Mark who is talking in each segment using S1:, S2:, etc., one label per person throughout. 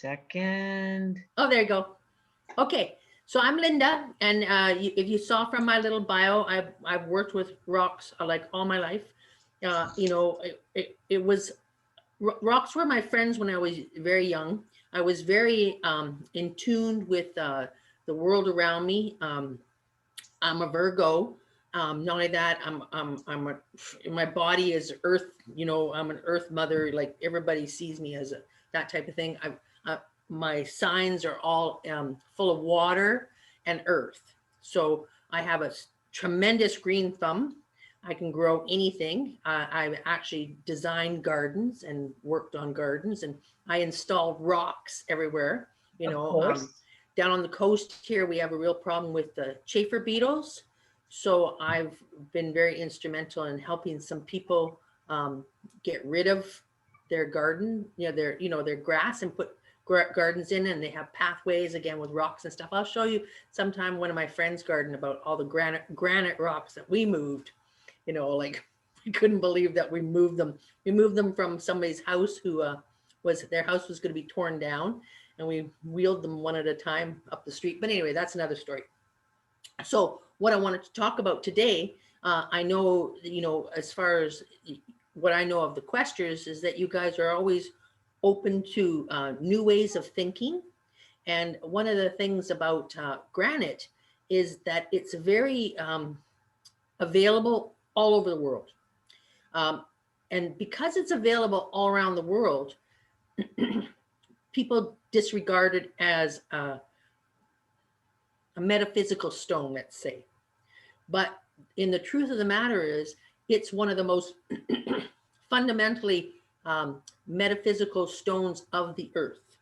S1: second.
S2: Oh, there you go. Okay, so I'm Linda, and if you saw from my little bio, I've worked with rocks like all my life. It was rocks were my friends when I was very young. I was very in tune with the world around me. I'm a Virgo. Not only that, my body is Earth. I'm an Earth mother. Like everybody sees me as that type of thing. My signs are all full of water and earth. So I have a tremendous green thumb. I can grow anything. I've actually designed gardens and worked on gardens, and I installed rocks everywhere. Down on the coast here, we have a real problem with the chafer beetles. So I've been very instrumental in helping some people get rid of their garden, their grass, and put gardens in, and they have pathways again with rocks and stuff. I'll show you sometime one of my friends' garden about all the granite rocks that we moved. Like we couldn't believe that we moved them. We moved them from somebody's house who their house was going to be torn down, and we wheeled them one at a time up the street. But anyway, that's another story. So what I wanted to talk about today, I know, as far as what I know of the questers, is that you guys are always open to new ways of thinking. And one of the things about granite is that it's very available all over the world. And because it's available all around the world, people disregard it as a metaphysical stone, let's say. But in the truth of the matter is, it's one of the most fundamentally metaphysical stones of the earth.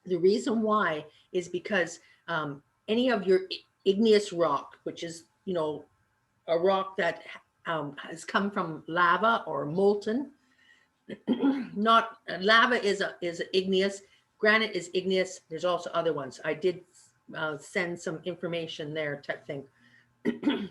S2: The reason why is because any of your igneous rock, which is, a rock that has come from lava or molten, not lava is igneous, granite is igneous. There's also other ones. I did send some information there type thing.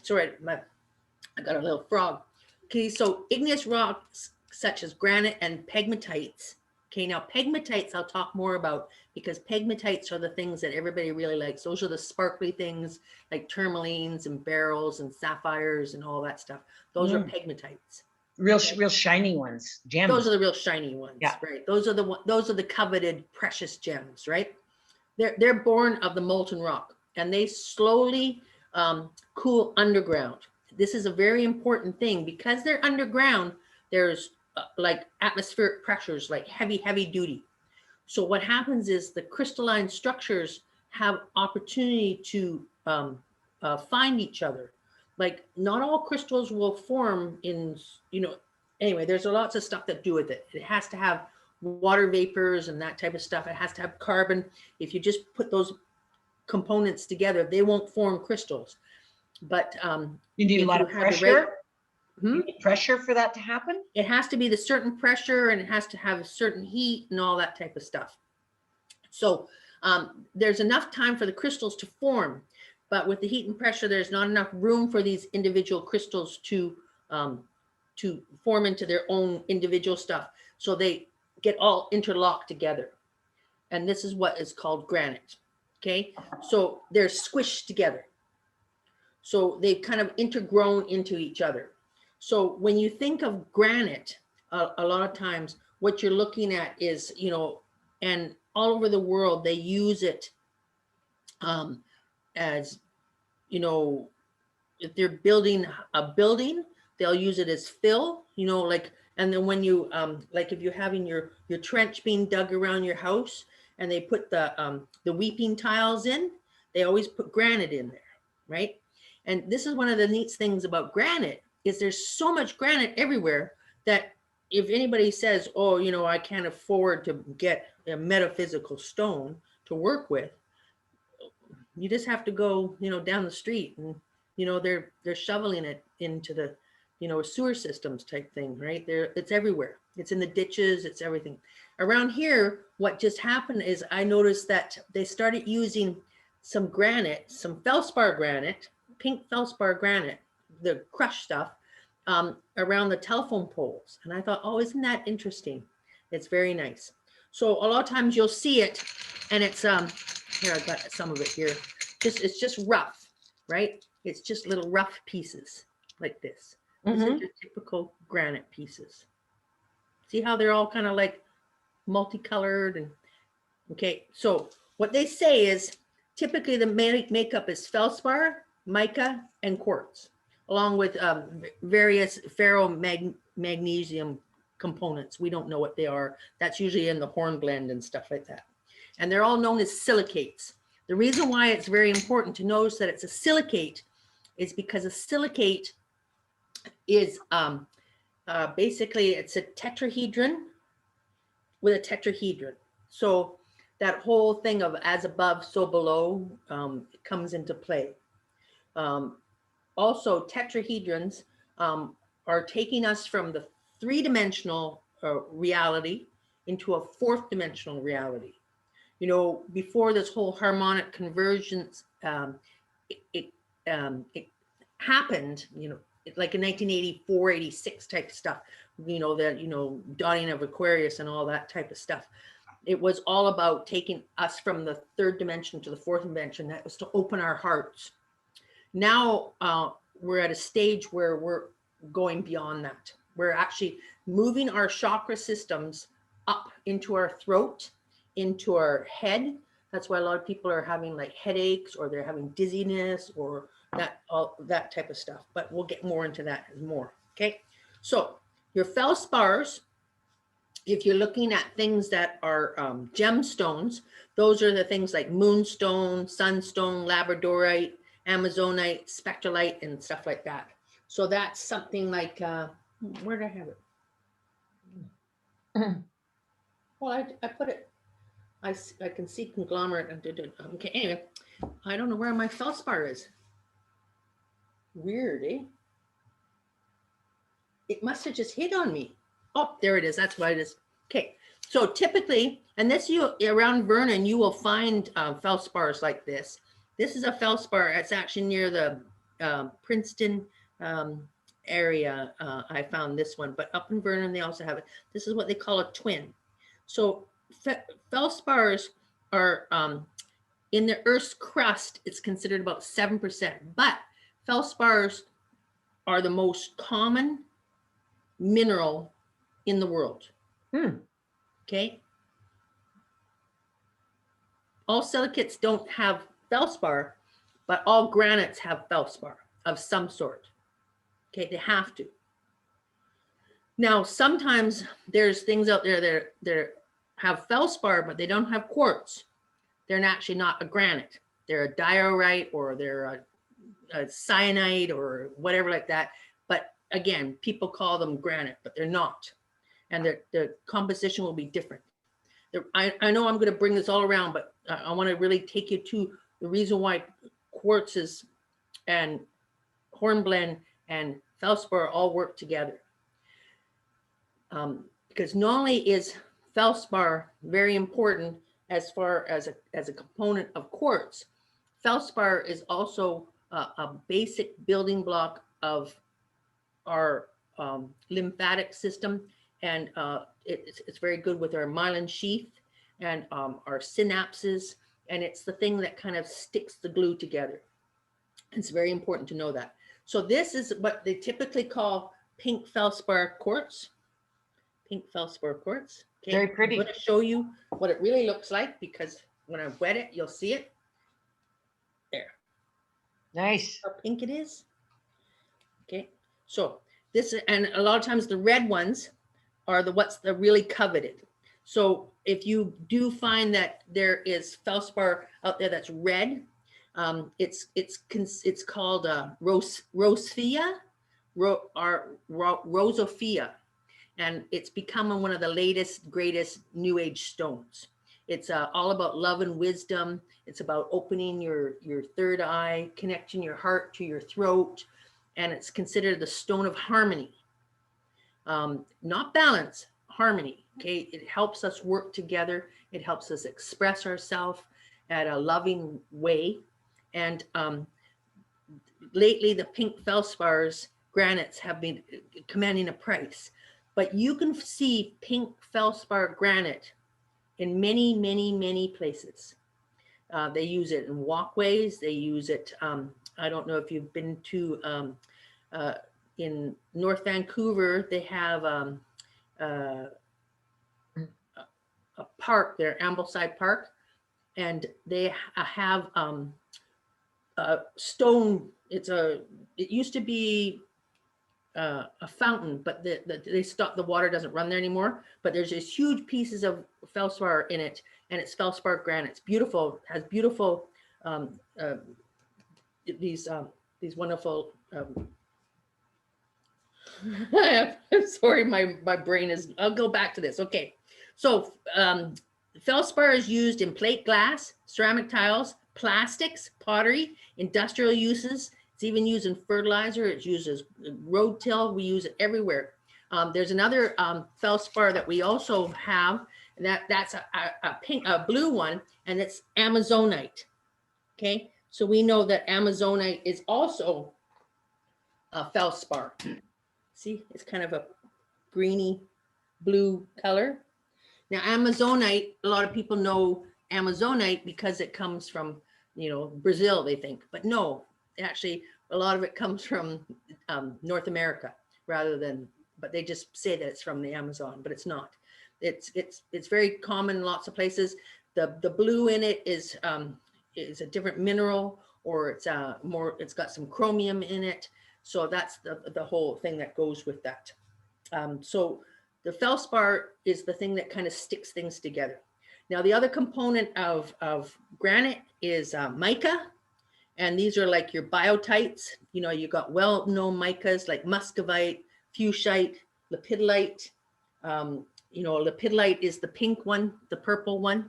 S2: Sorry, I got a little frog. Okay, so igneous rocks such as granite and pegmatites. Okay, now pegmatites I'll talk more about, because pegmatites are the things that everybody really likes. Those are the sparkly things like tourmalines and beryls and sapphires and all that stuff. Those are pegmatites.
S1: Real shiny ones, gems.
S2: Those are the real shiny ones,
S1: yeah.
S2: Right? Those are the coveted precious gems, right? They're born of the molten rock, and they slowly cool underground. This is a very important thing because they're underground. There's like atmospheric pressures, like heavy duty. So what happens is the crystalline structures have opportunity to find each other. Like not all crystals will form in, anyway, there's lots of stuff that do with it. It has to have water vapors and that type of stuff. It has to have carbon. If you just put those components together, they won't form crystals. But
S1: you need a lot of pressure. You need pressure for that to happen.
S2: It has to be the certain pressure, and it has to have a certain heat and all that type of stuff. So there's enough time for the crystals to form, but with the heat and pressure, there's not enough room for these individual crystals to form into their own individual stuff. So they get all interlocked together. And this is what is called granite. Okay, so they're squished together. So they've kind of intergrown into each other. So when you think of granite, a lot of times what you're looking at is, and all over the world, they use it as, if they're building a building, they'll use it as fill, and then when you, like if you're having your trench being dug around your house and they put the weeping tiles in, they always put granite in there, right? And this is one of the neat things about granite is there's so much granite everywhere that if anybody says, oh, I can't afford to get a metaphysical stone to work with, you just have to go, down the street and, they're shoveling it into the, sewer systems type thing, right? It's everywhere. It's in the ditches, it's everything. Around here, what just happened is I noticed that they started using some granite, some Feldspar granite, pink Feldspar granite, the crushed stuff, around the telephone poles. And I thought, oh, isn't that interesting? It's very nice. So a lot of times you'll see it, and it's here, I got some of it here. It's just rough, right? It's just little rough pieces like this. This is your typical granite pieces. See how they're all kind of like multicolored and okay. So what they say is typically the makeup is feldspar, mica, and quartz, along with various ferromagnesium components. We don't know what they are. That's usually in the hornblende and stuff like that. And they're all known as silicates. The reason why it's very important to notice that it's a silicate is because a silicate is basically it's a tetrahedron with a tetrahedron. So that whole thing of as above, so below comes into play. Also, tetrahedrons are taking us from the three-dimensional reality into a fourth-dimensional reality. You know, before this whole harmonic convergence, it happened, you know, like in 1984, 86 type stuff, you know, that, you know, dawning of Aquarius and all that type of stuff. It was all about taking us from the third dimension to the fourth dimension. That was to open our hearts. Now we're at a stage where we're going beyond that. We're actually moving our chakra systems up into our throat, into our head. That's why a lot of people are having like headaches, or they're having dizziness, or that type of stuff. But we'll get more into that more. Okay, so your feldspars, if you're looking at things that are gemstones, those are the things like moonstone, sunstone, labradorite, amazonite, spectrolite, and stuff like that. So that's something like, where did I have it? Well, I put it, I can see conglomerate. Okay, anyway, I don't know where my feldspar is. Weird, eh? It must have just hit on me. Oh, there it is. That's what it is. Okay, so typically, and this around Vernon, you will find feldspars like this. This is a feldspar. It's actually near the Princeton area. I found this one, but up in Vernon, they also have it. This is what they call a twin. So feldspars are in the Earth's crust, it's considered about 7%, but feldspars are the most common mineral in the world. Okay. All silicates don't have feldspar, but all granites have feldspar of some sort. Okay, they have to. Now, sometimes there's things out there that have feldspar, but they don't have quartz. They're actually not a granite. They're a diorite, or they're a cyanide, or whatever like that. But again, people call them granite, but they're not. And their composition will be different. I know I'm going to bring this all around, but I want to really take you to the reason why quartzes and hornblende and feldspar all work together. Because not only is feldspar very important as far as a component of quartz, feldspar is also a basic building block of our lymphatic system, and it's very good with our myelin sheath and our synapses, and it's the thing that kind of sticks the glue together. It's very important to know that. So this is what they typically call pink feldspar quartz. Pink feldspar quartz. Okay.
S1: Very pretty.
S2: I'm going to show you what it really looks like, because when I wet it, you'll see it. There.
S1: Nice.
S2: How pink it is. Okay. So this, and a lot of times the red ones are what's really coveted. So if you do find that there is feldspar out there that's red, it's called rosophia, rosophia, and it's become one of the latest, greatest New Age stones. It's all about love and wisdom. It's about opening your third eye, connecting your heart to your throat, and it's considered the stone of harmony. Not balance, harmony. Okay, it helps us work together. It helps us express ourselves at a loving way. And lately, the pink feldspars, granites, have been commanding a price. But you can see pink feldspar granite in many, many, many places. They use it in walkways. They use it. I don't know if you've been to in North Vancouver. They have a park there, Ambleside Park, and they have a stone. It used to be a fountain, but they stopped. The water doesn't run there anymore. But there's these huge pieces of feldspar in it, and it's feldspar granite. It's beautiful. It has beautiful um, uh, these wonderful. I'm sorry, my brain is. I'll go back to this. Okay, so feldspar is used in plate glass, ceramic tiles, plastics, pottery, industrial uses. It's even used in fertilizer. It's used as road till. We use it everywhere. There's another feldspar that we also have, and that's a blue one, and it's Amazonite. Okay, so we know that Amazonite is also a feldspar. See, it's kind of a greeny blue color. Now, Amazonite, a lot of people know Amazonite because it comes from, Brazil, they think, but no, actually, a lot of it comes from North America but they just say that it's from the Amazon, but it's not. It's very common in lots of places. The blue in it is a different mineral, or it's got some chromium in it. So that's the whole thing that goes with that. So the feldspar is the thing that kind of sticks things together. Now, the other component of granite is mica. And these are like your biotites. You got well-known micas like muscovite, fuchsite, lepidolite. Lepidolite is the pink one, the purple one.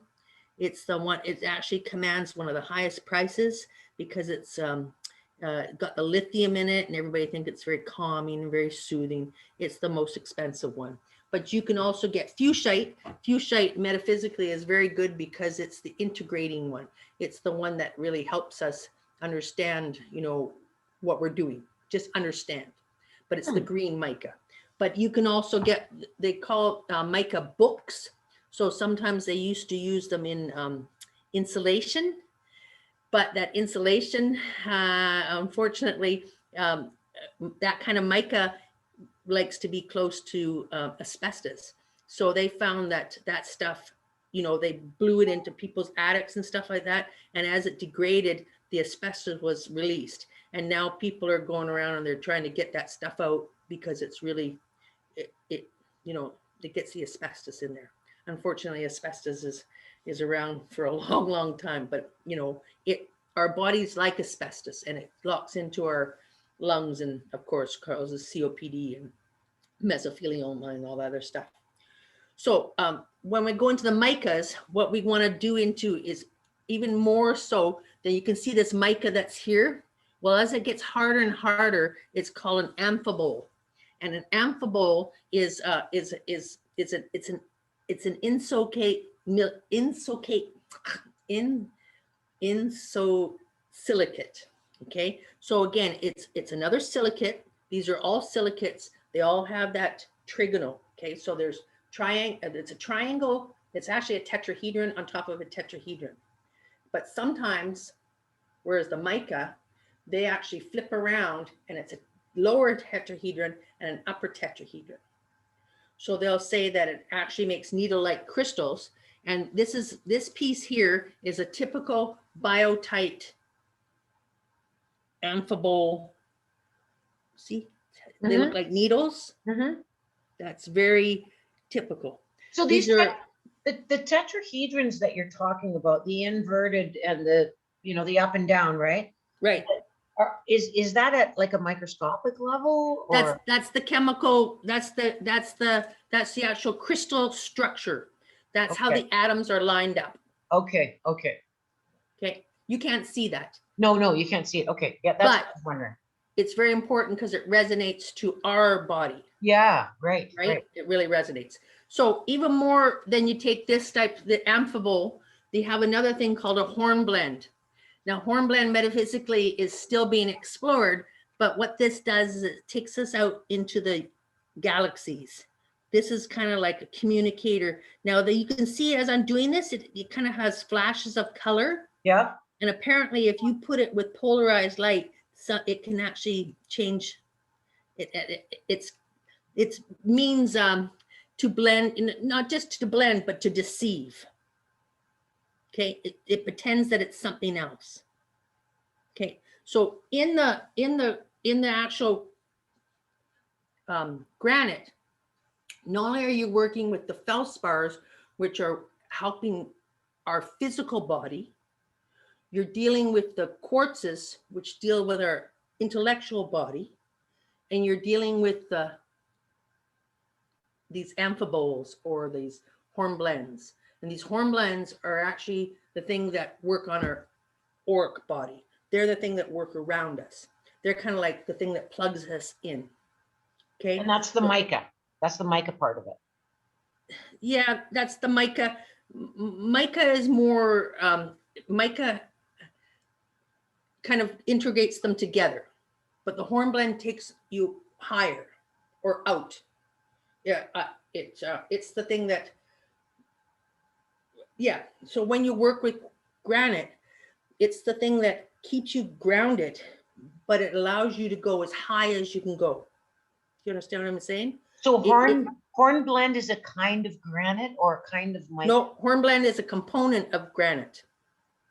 S2: It's the one, it actually commands one of the highest prices because it's got the lithium in it, and everybody thinks it's very calming and very soothing. It's the most expensive one. But you can also get fuchsite. Fuchsite metaphysically is very good because it's the integrating one. It's the one that really helps us understand, what we're doing. Just understand. But it's the green mica. But you can also get, they call mica books. So sometimes they used to use them in insulation. But that insulation, unfortunately, that kind of mica likes to be close to asbestos. So they found that stuff, they blew it into people's attics and stuff like that. And as it degraded, the asbestos was released. And now people are going around and they're trying to get that stuff out because it's really, it gets the asbestos in there. Unfortunately, asbestos is around for a long, long time, but our bodies like asbestos, and it locks into our lungs, and of course causes COPD and mesothelioma and all that other stuff. So when we go into the micas, what we want to do into is even more so that you can see this mica that's here. Well, as it gets harder and harder, it's called an amphibole, and an amphibole is an insosilicate. Okay, so again, it's another silicate. These are all silicates. They all have that trigonal. Okay, so there's it's a triangle. It's actually a tetrahedron on top of a tetrahedron. But sometimes, whereas the mica, they actually flip around and it's a lower tetrahedron and an upper tetrahedron. So they'll say that it actually makes needle-like crystals. And this piece here is a typical biotite amphibole. See, they look like needles. That's very typical.
S1: So these are the tetrahedrons that you're talking about, the inverted and the up and down, right?
S2: Right.
S1: Is that at like a microscopic level? Or?
S2: That's the chemical. That's the actual crystal structure. That's how the atoms are lined up.
S1: Okay.
S2: You can't see that.
S1: No, you can't see it. Okay. Yeah, that's what I was wondering.
S2: It's very important because it resonates to our body.
S1: Yeah, right.
S2: It really resonates. So even more than you take this type, the amphibole, they have another thing called a hornblende. Now, hornblende metaphysically is still being explored, but what this does is it takes us out into the galaxies. This is kind of like a communicator. Now that you can see as I'm doing this, it kind of has flashes of color.
S1: Yeah.
S2: And apparently if you put it with polarized light, so it can actually change it means to blend, not just to blend, but to deceive. Okay, it pretends that it's something else. Okay, so in the actual granite, not only are you working with the feldspars, which are helping our physical body, you're dealing with the quartzes, which deal with our intellectual body, and you're dealing with these amphiboles or these hornblends. And these hornblends are actually the thing that work on our auric body. They're the thing that work around us. They're kind of like the thing that plugs us in. Okay.
S1: And that's the mica. That's the mica part of it.
S2: Yeah, that's the mica. Mica is more, mica kind of integrates them together, but the hornblende takes you higher or out. Yeah, it's the thing that, yeah. So when you work with granite, it's the thing that keeps you grounded, but it allows you to go as high as you can go. You understand what I'm saying?
S1: So hornblende is a kind of granite or a kind of mica?
S2: No, hornblende is a component of granite.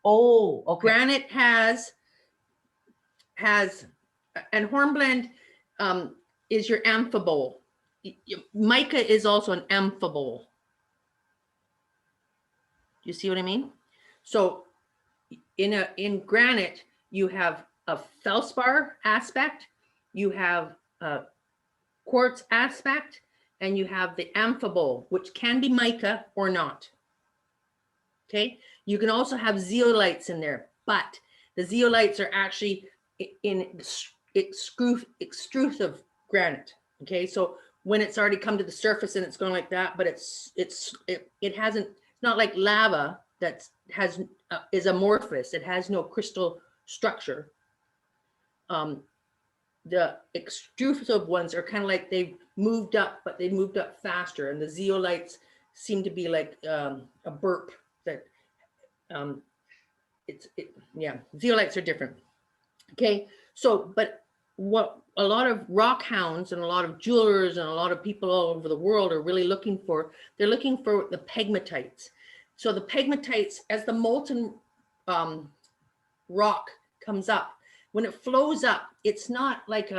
S1: Oh, okay.
S2: Granite has, and hornblende is your amphibole. Mica is also an amphibole. You see what I mean? So in granite, you have a feldspar aspect, you have a quartz aspect, and you have the amphibole, which can be mica or not. Okay, you can also have zeolites in there, but the zeolites are actually in extrusive granite. Okay, so when it's already come to the surface and it's going like that, but it hasn't, it's not like lava that is amorphous. It has no crystal structure. The extrusive ones are kind of like they've moved up, but they moved up faster. And the zeolites seem to be like a burp that yeah, zeolites are different. Okay, so but what a lot of rock hounds and a lot of jewelers and a lot of people all over the world are really looking for, they're looking for the pegmatites. So the pegmatites, as the molten rock comes up, when it flows up, it's not like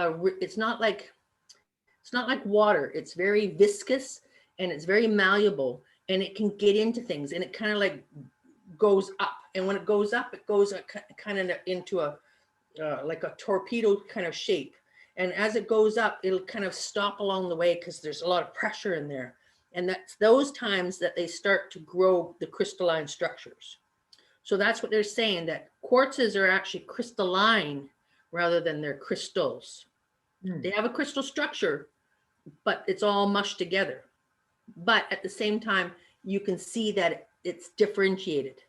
S2: water. It's very viscous and it's very malleable, and it can get into things, and it kind of like goes up. And when it goes up, it goes kind of into a like a torpedo kind of shape. And as it goes up, it'll kind of stop along the way because there's a lot of pressure in there. And that's those times that they start to grow the crystalline structures. So that's what they're saying, that quartzes are actually crystalline rather than they're crystals. They have a crystal structure, but it's all mushed together. But at the same time, you can see that it's differentiated.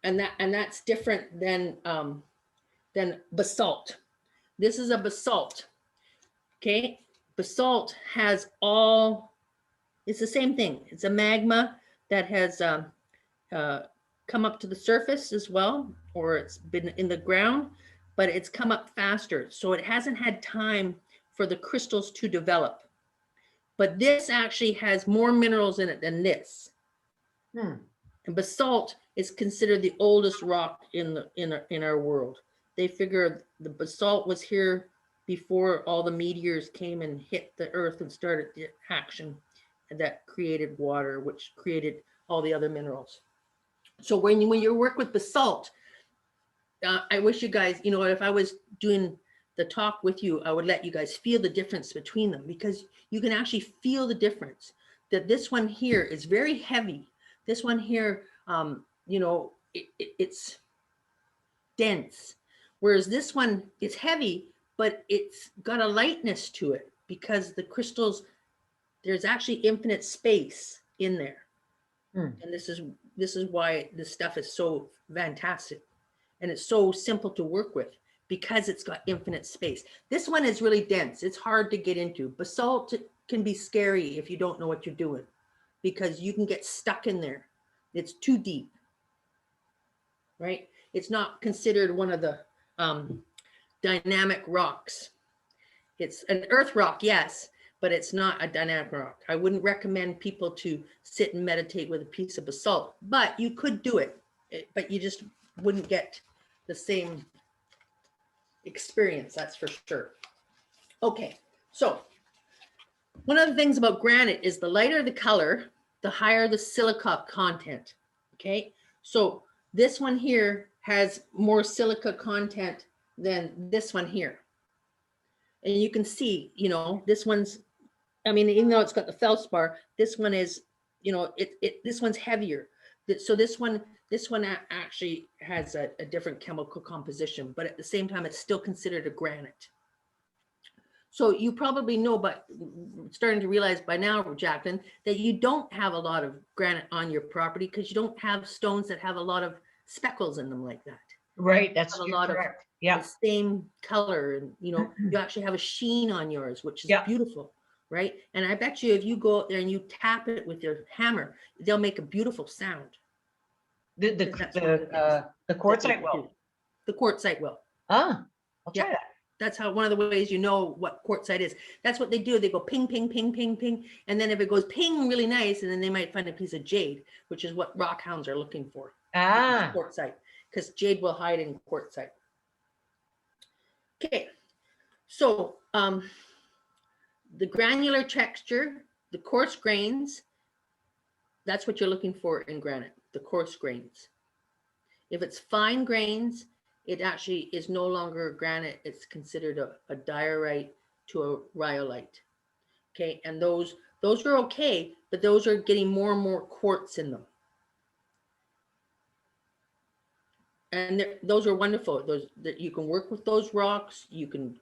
S2: And that's different than basalt. This is a basalt. Okay, basalt has all, it's the same thing. It's a magma that has come up to the surface as well, or it's been in the ground, but it's come up faster. So it hasn't had time for the crystals to develop. But this actually has more minerals in it than this. And basalt is considered the oldest rock in our world. They figure the basalt was here before all the meteors came and hit the earth and started the action that created water, which created all the other minerals. So when you work with basalt, I wish you guys, you know, if I was doing the talk with you, I would let you guys feel the difference between them, because you can actually feel the difference. That this one here is very heavy. This one here, you know, it's dense. Whereas this one is heavy, but it's got a lightness to it because the crystals, there's actually infinite space in there. And this is why this stuff is so fantastic. And it's so simple to work with because it's got infinite space. This one is really dense. It's hard to get into. Basalt can be scary if you don't know what you're doing, because you can get stuck in there. It's too deep, right? It's not considered one of the dynamic rocks. It's an earth rock, yes, but it's not a dynamic rock. I wouldn't recommend people to sit and meditate with a piece of basalt, but you could do it, but you just wouldn't get the same experience, that's for sure. Okay, so one of the things about granite is the lighter the color, the higher the silica content. Okay, so this one here has more silica content than this one here. And you can see, you know, this one's, I mean, even though it's got the feldspar, this one is, you know, this one's heavier. So this one actually has a different chemical composition, but at the same time, it's still considered a granite. So you probably know, but starting to realize by now, Jacqueline, that you don't have a lot of granite on your property because you don't have stones that have a lot of speckles in them like that.
S1: Right, that's
S2: A lot
S1: correct.
S2: of
S1: Yeah.
S2: the same color, and you know, you actually have a sheen on yours, which is beautiful, right? And I bet you if you go out there and you tap it with your hammer, they'll make a beautiful sound.
S1: The quartzite will.
S2: The quartzite will.
S1: Ah, I'll try that.
S2: That's how, one of the ways you know what quartzite is. That's what they do. They go ping, ping, ping, ping, ping. And then if it goes ping really nice, and then they might find a piece of jade, which is what rock hounds are looking for.
S1: Ah.
S2: Quartzite, because jade will hide in quartzite. Okay, so the granular texture, the coarse grains, that's what you're looking for in granite, the coarse grains. If it's fine grains, it actually is no longer a granite. It's considered a diorite to a rhyolite. Okay, and those are okay, but those are getting more and more quartz in them. And those are wonderful. Those that you can work with those rocks, you can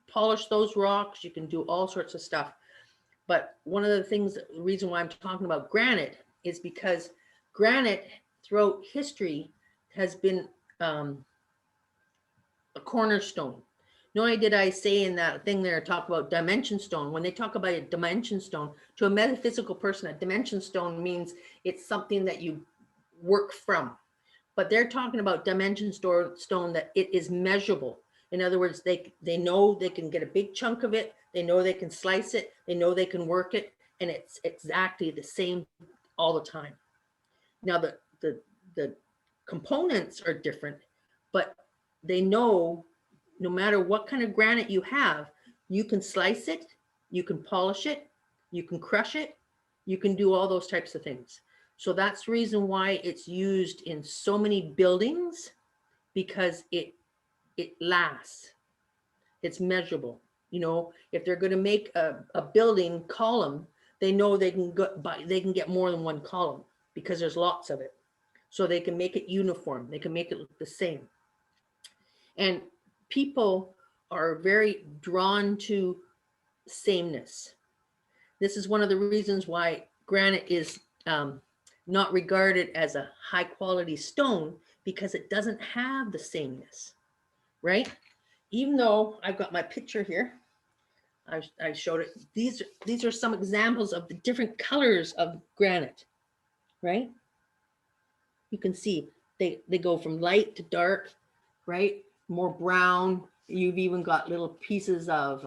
S2: polish those rocks, you can do all sorts of stuff. But one of the things, the reason why I'm talking about granite is because granite throughout history has been a cornerstone. Not only did I say in that thing there, talk about dimension stone. When they talk about a dimension stone, to a metaphysical person, a dimension stone means it's something that you work from. But they're talking about dimension stone that it is measurable. In other words, they know they can get a big chunk of it. They know they can slice it. They know they can work it. And it's exactly the same all the time. Now, the components are different, but they know no matter what kind of granite you have, you can slice it, you can polish it, you can crush it, you can do all those types of things. So that's the reason why it's used in so many buildings, because it lasts. It's measurable. You know, if they're going to make a building column, they know they can get more than one column because there's lots of it. So they can make it uniform. They can make it look the same. And people are very drawn to sameness. This is one of the reasons why granite is not regarded as a high quality stone, because it doesn't have the sameness, right? Even though I've got my picture here, I showed it. These are some examples of the different colors of granite, right? You can see they go from light to dark, right? More brown. You've even got little pieces of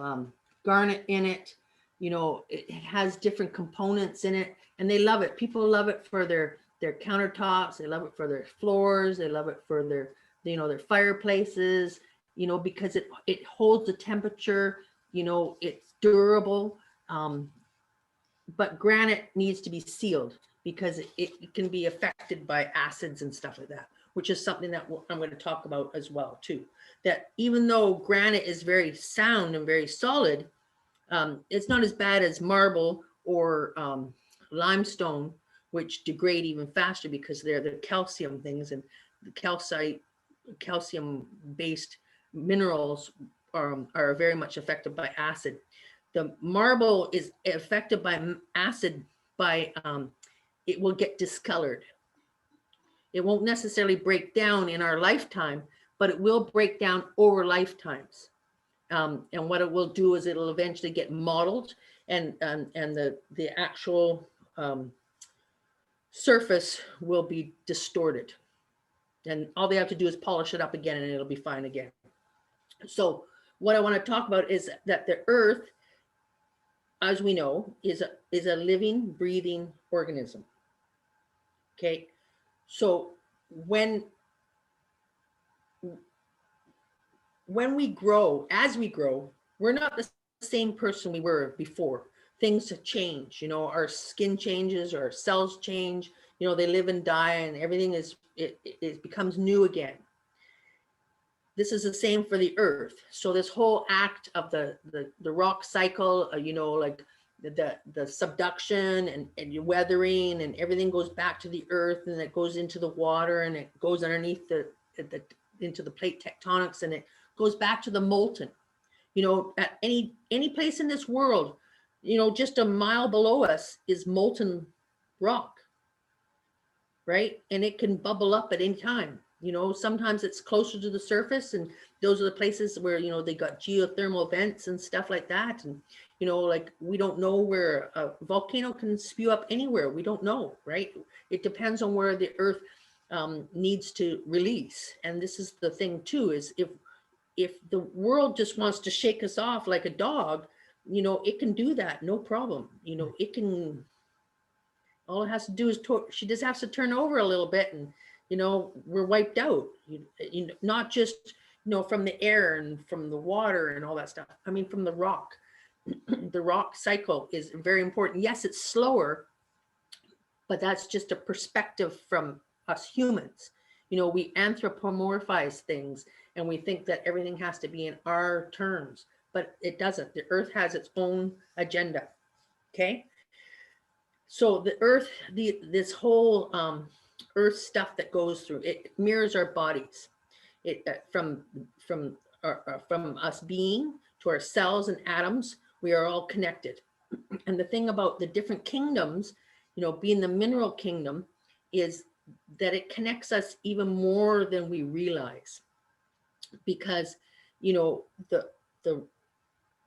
S2: garnet in it. You know, it has different components in it, and they love it. People love it for their countertops. They love it for their floors. They love it for their, you know, their fireplaces, you know, because it holds the temperature, you know, it's durable. But granite needs to be sealed because it can be affected by acids and stuff like that, which is something that I'm going to talk about as well too. That even though granite is very sound and very solid, it's not as bad as marble or limestone, which degrade even faster because they're the calcium things, and the calcium based minerals are very much affected by acid. The marble is affected by acid by it will get discolored. It won't necessarily break down in our lifetime, but it will break down over lifetimes. And what it will do is it'll eventually get mottled, and the actual surface will be distorted. And all they have to do is polish it up again and it'll be fine again. So what I want to talk about is that the earth, as we know, is a living, breathing organism. Okay. So when we grow, as we grow, we're not the same person we were before. Things change, our skin changes, our cells change, they live and die, and everything it becomes new again. This is the same for the earth. So this whole act of the rock cycle, like the subduction and weathering, and everything goes back to the earth, and it goes into the water, and it goes underneath into the plate tectonics, and it goes back to the molten. At any place in this world, just a mile below us is molten rock, right? And it can bubble up at any time. Sometimes it's closer to the surface, and those are the places where, they got geothermal vents and stuff like that. And, like, we don't know where a volcano can spew up anywhere. We don't know, right? It depends on where the earth needs to release. And this is the thing too, is if the world just wants to shake us off like a dog, it can do that, no problem. It can, all it has to do is, she just has to turn over a little bit, and, we're wiped out, not just, from the air and from the water and all that stuff. I mean, from the rock. The rock cycle is very important. Yes, it's slower, but that's just a perspective from us humans. We anthropomorphize things, and we think that everything has to be in our terms, but it doesn't. The earth has its own agenda. Okay. So the earth, this whole earth stuff that goes through, it mirrors our bodies. It from us being to our cells and atoms, we are all connected. And the thing about the different kingdoms, being the mineral kingdom, is that it connects us even more than we realize. Because,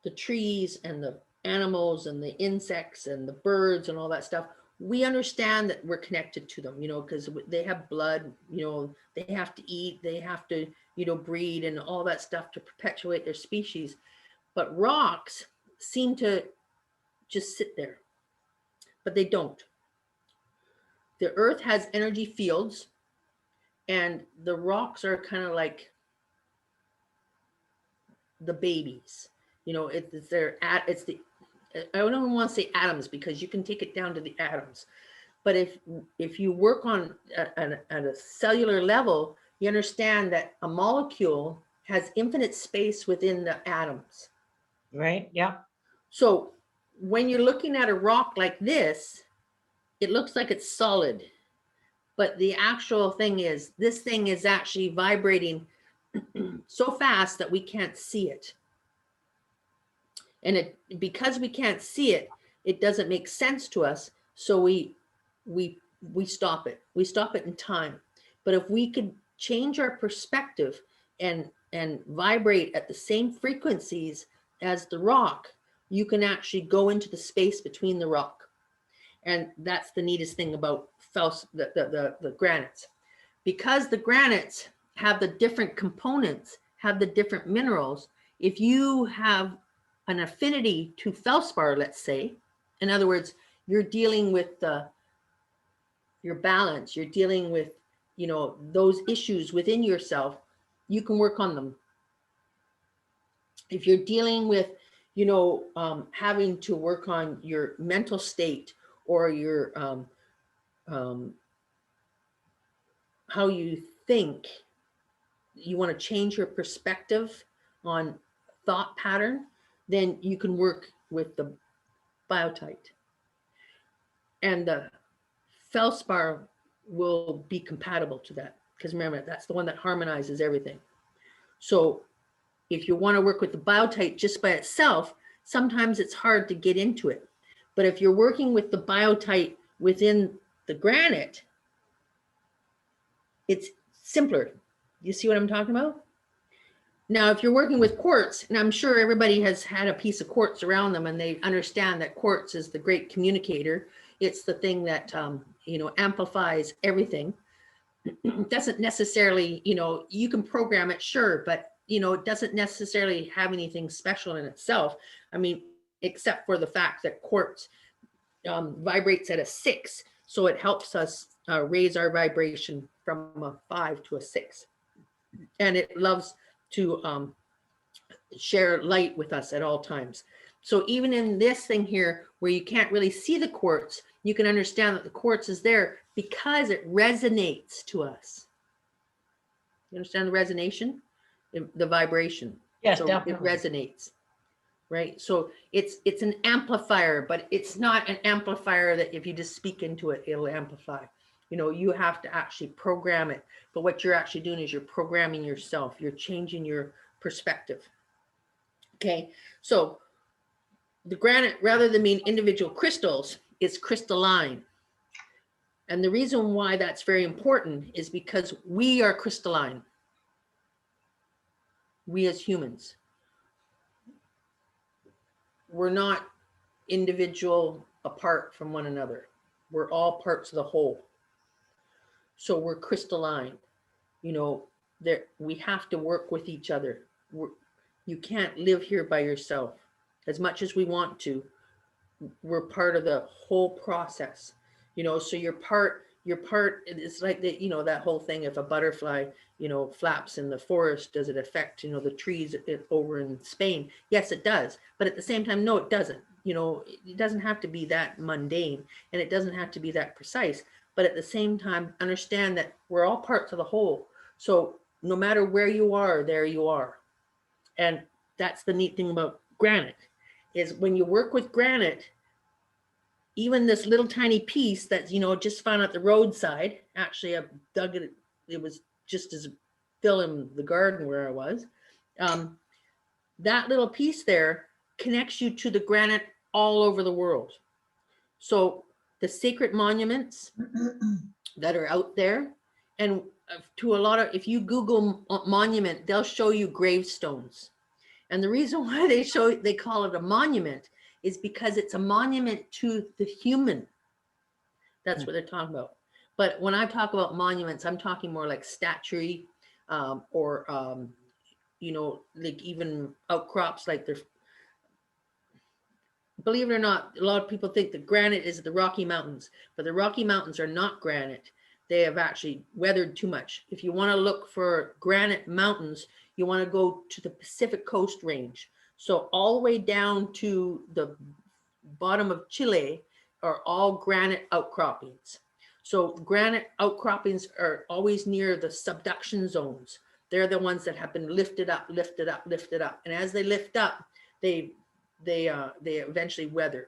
S2: the trees and the animals and the insects and the birds and all that stuff, we understand that we're connected to them, because they have blood, they have to eat, they have to, breed and all that stuff to perpetuate their species. But rocks seem to just sit there, but they don't. The earth has energy fields, and the rocks are kind of like the babies. It's the, I don't even want to say atoms, because you can take it down to the atoms. But if you work on at a cellular level, you understand that a molecule has infinite space within the atoms.
S1: Right. Yeah.
S2: So when you're looking at a rock like this, it looks like it's solid, but the actual thing is, this thing is actually vibrating so fast that we can't see it. And because we can't see it, it doesn't make sense to us. So we stop it. We stop it in time. But if we could change our perspective and vibrate at the same frequencies as the rock, you can actually go into the space between the rock. And that's the neatest thing about the granites. Because the granites have the different components, have the different minerals, if you have an affinity to Feldspar, let's say, in other words, you're dealing with your balance, you're dealing with, those issues within yourself, you can work on them. If you're dealing with, having to work on your mental state, or your, how you think, you want to change your perspective on thought pattern, then you can work with the biotite. And the Feldspar will be compatible to that, because remember, that's the one that harmonizes everything. So if you want to work with the biotite just by itself, sometimes it's hard to get into it. But if you're working with the biotite within the granite, it's simpler. You see what I'm talking about? Now, if you're working with quartz, and I'm sure everybody has had a piece of quartz around them and they understand that quartz is the great communicator. It's the thing that, you know, amplifies everything. It doesn't necessarily, you know, you can program it, sure, but, you know, it doesn't necessarily have anything special in itself. I mean, except for the fact that quartz vibrates at a 6. So it helps us raise our vibration from a 5 to a 6. And it loves to share light with us at all times. So even in this thing here, where you can't really see the quartz, you can understand that the quartz is there because it resonates to us. You understand the resonation? The vibration.
S1: Yes,
S2: so
S1: definitely.
S2: It resonates, right? So it's an amplifier, but it's not an amplifier that if you just speak into it, it'll amplify. You know, you have to actually program it. But what you're actually doing is you're programming yourself. You're changing your perspective. Okay, so the granite, rather than being individual crystals, is crystalline. And the reason why that's very important is because we are crystalline. We as humans. We're not individual apart from one another. We're all parts of the whole. So we're crystalline. You know, we have to work with each other. You can't live here by yourself. As much as we want to, we're part of the whole process. You know, so your part, it's like that, you know, that whole thing, if a butterfly, you know, flaps in the forest, does it affect, you know, the trees over in Spain? Yes, it does. But at the same time, no, it doesn't. You know, it doesn't have to be that mundane and it doesn't have to be that precise. But at the same time, understand that we're all parts of the whole. So no matter where you are, there you are. And that's the neat thing about granite, is when you work with granite, even this little tiny piece that's, you know, just found at the roadside, actually I dug it, it was just as fill in the garden where I was. That little piece there connects you to the granite all over the world. So the sacred monuments that are out there, and to a lot of, if you Google monument, they'll show you gravestones. And the reason why they call it a monument is because it's a monument to the human. That's what they're talking about. But when I talk about monuments, I'm talking more like statuary, or you know, like even outcrops, like they're, believe it or not, a lot of people think that granite is the Rocky Mountains, but the Rocky Mountains are not granite. They have actually weathered too much. If you want to look for granite mountains, you want to go to the Pacific Coast Range. So all the way down to the bottom of Chile are all granite outcroppings. So granite outcroppings are always near the subduction zones. They're the ones that have been lifted up, lifted up, lifted up. And as they lift up, they eventually weather.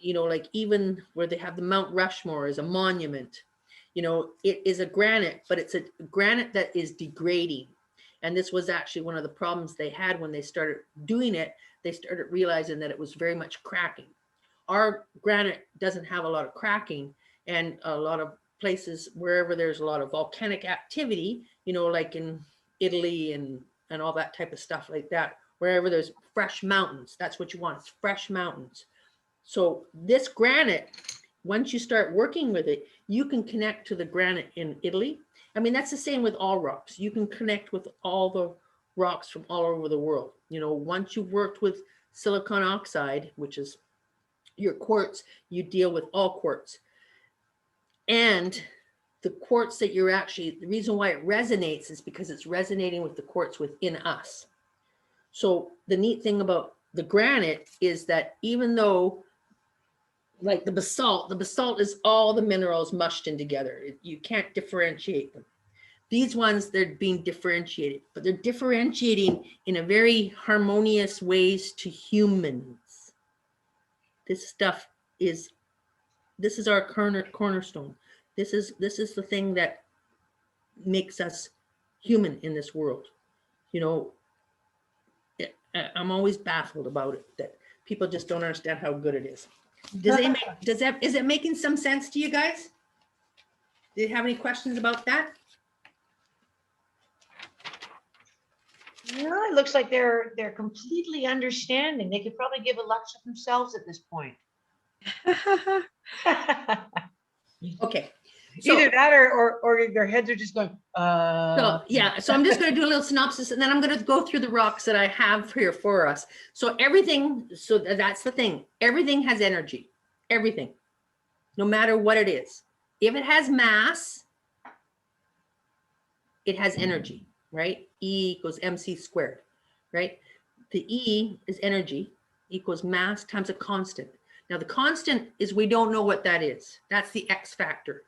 S2: You know, like even where they have the Mount Rushmore as a monument, you know, it is a granite, but it's a granite that is degrading. And this was actually one of the problems they had when they started doing it. They started realizing that it was very much cracking. Our granite doesn't have a lot of cracking, and a lot of places wherever there's a lot of volcanic activity, you know, like in Italy and all that type of stuff like that, wherever there's fresh mountains, that's what you want, it's fresh mountains. So this granite, once you start working with it, you can connect to the granite in Italy. I mean, that's the same with all rocks. You can connect with all the rocks from all over the world. You know, once you've worked with silicon oxide, which is your quartz, you deal with all quartz. And the quartz that you're actually, the reason why it resonates is because it's resonating with the quartz within us. So the neat thing about the granite is that even though, like the basalt is all the minerals mushed in together. You can't differentiate them. These ones, they're being differentiated, but they're differentiating in a very harmonious ways to humans. This stuff is, this is our cornerstone. This is the thing that makes us human in this world. You know, I'm always baffled about it, that people just don't understand how good it is. Is it making some sense to you guys? Do you have any questions about that?
S1: No, it looks like they're completely understanding. They could probably give a lecture themselves at this point.
S2: Okay. So,
S1: Either that or their heads are just going,
S2: so yeah, so I'm just going to do a little synopsis and then I'm going to go through the rocks that I have here for us. So everything, so that's the thing. Everything has energy. Everything, no matter what it is. If it has mass, it has energy, right? E equals mc squared, right? The E is energy equals mass times a constant. Now the constant is, we don't know what that is. That's the X factor.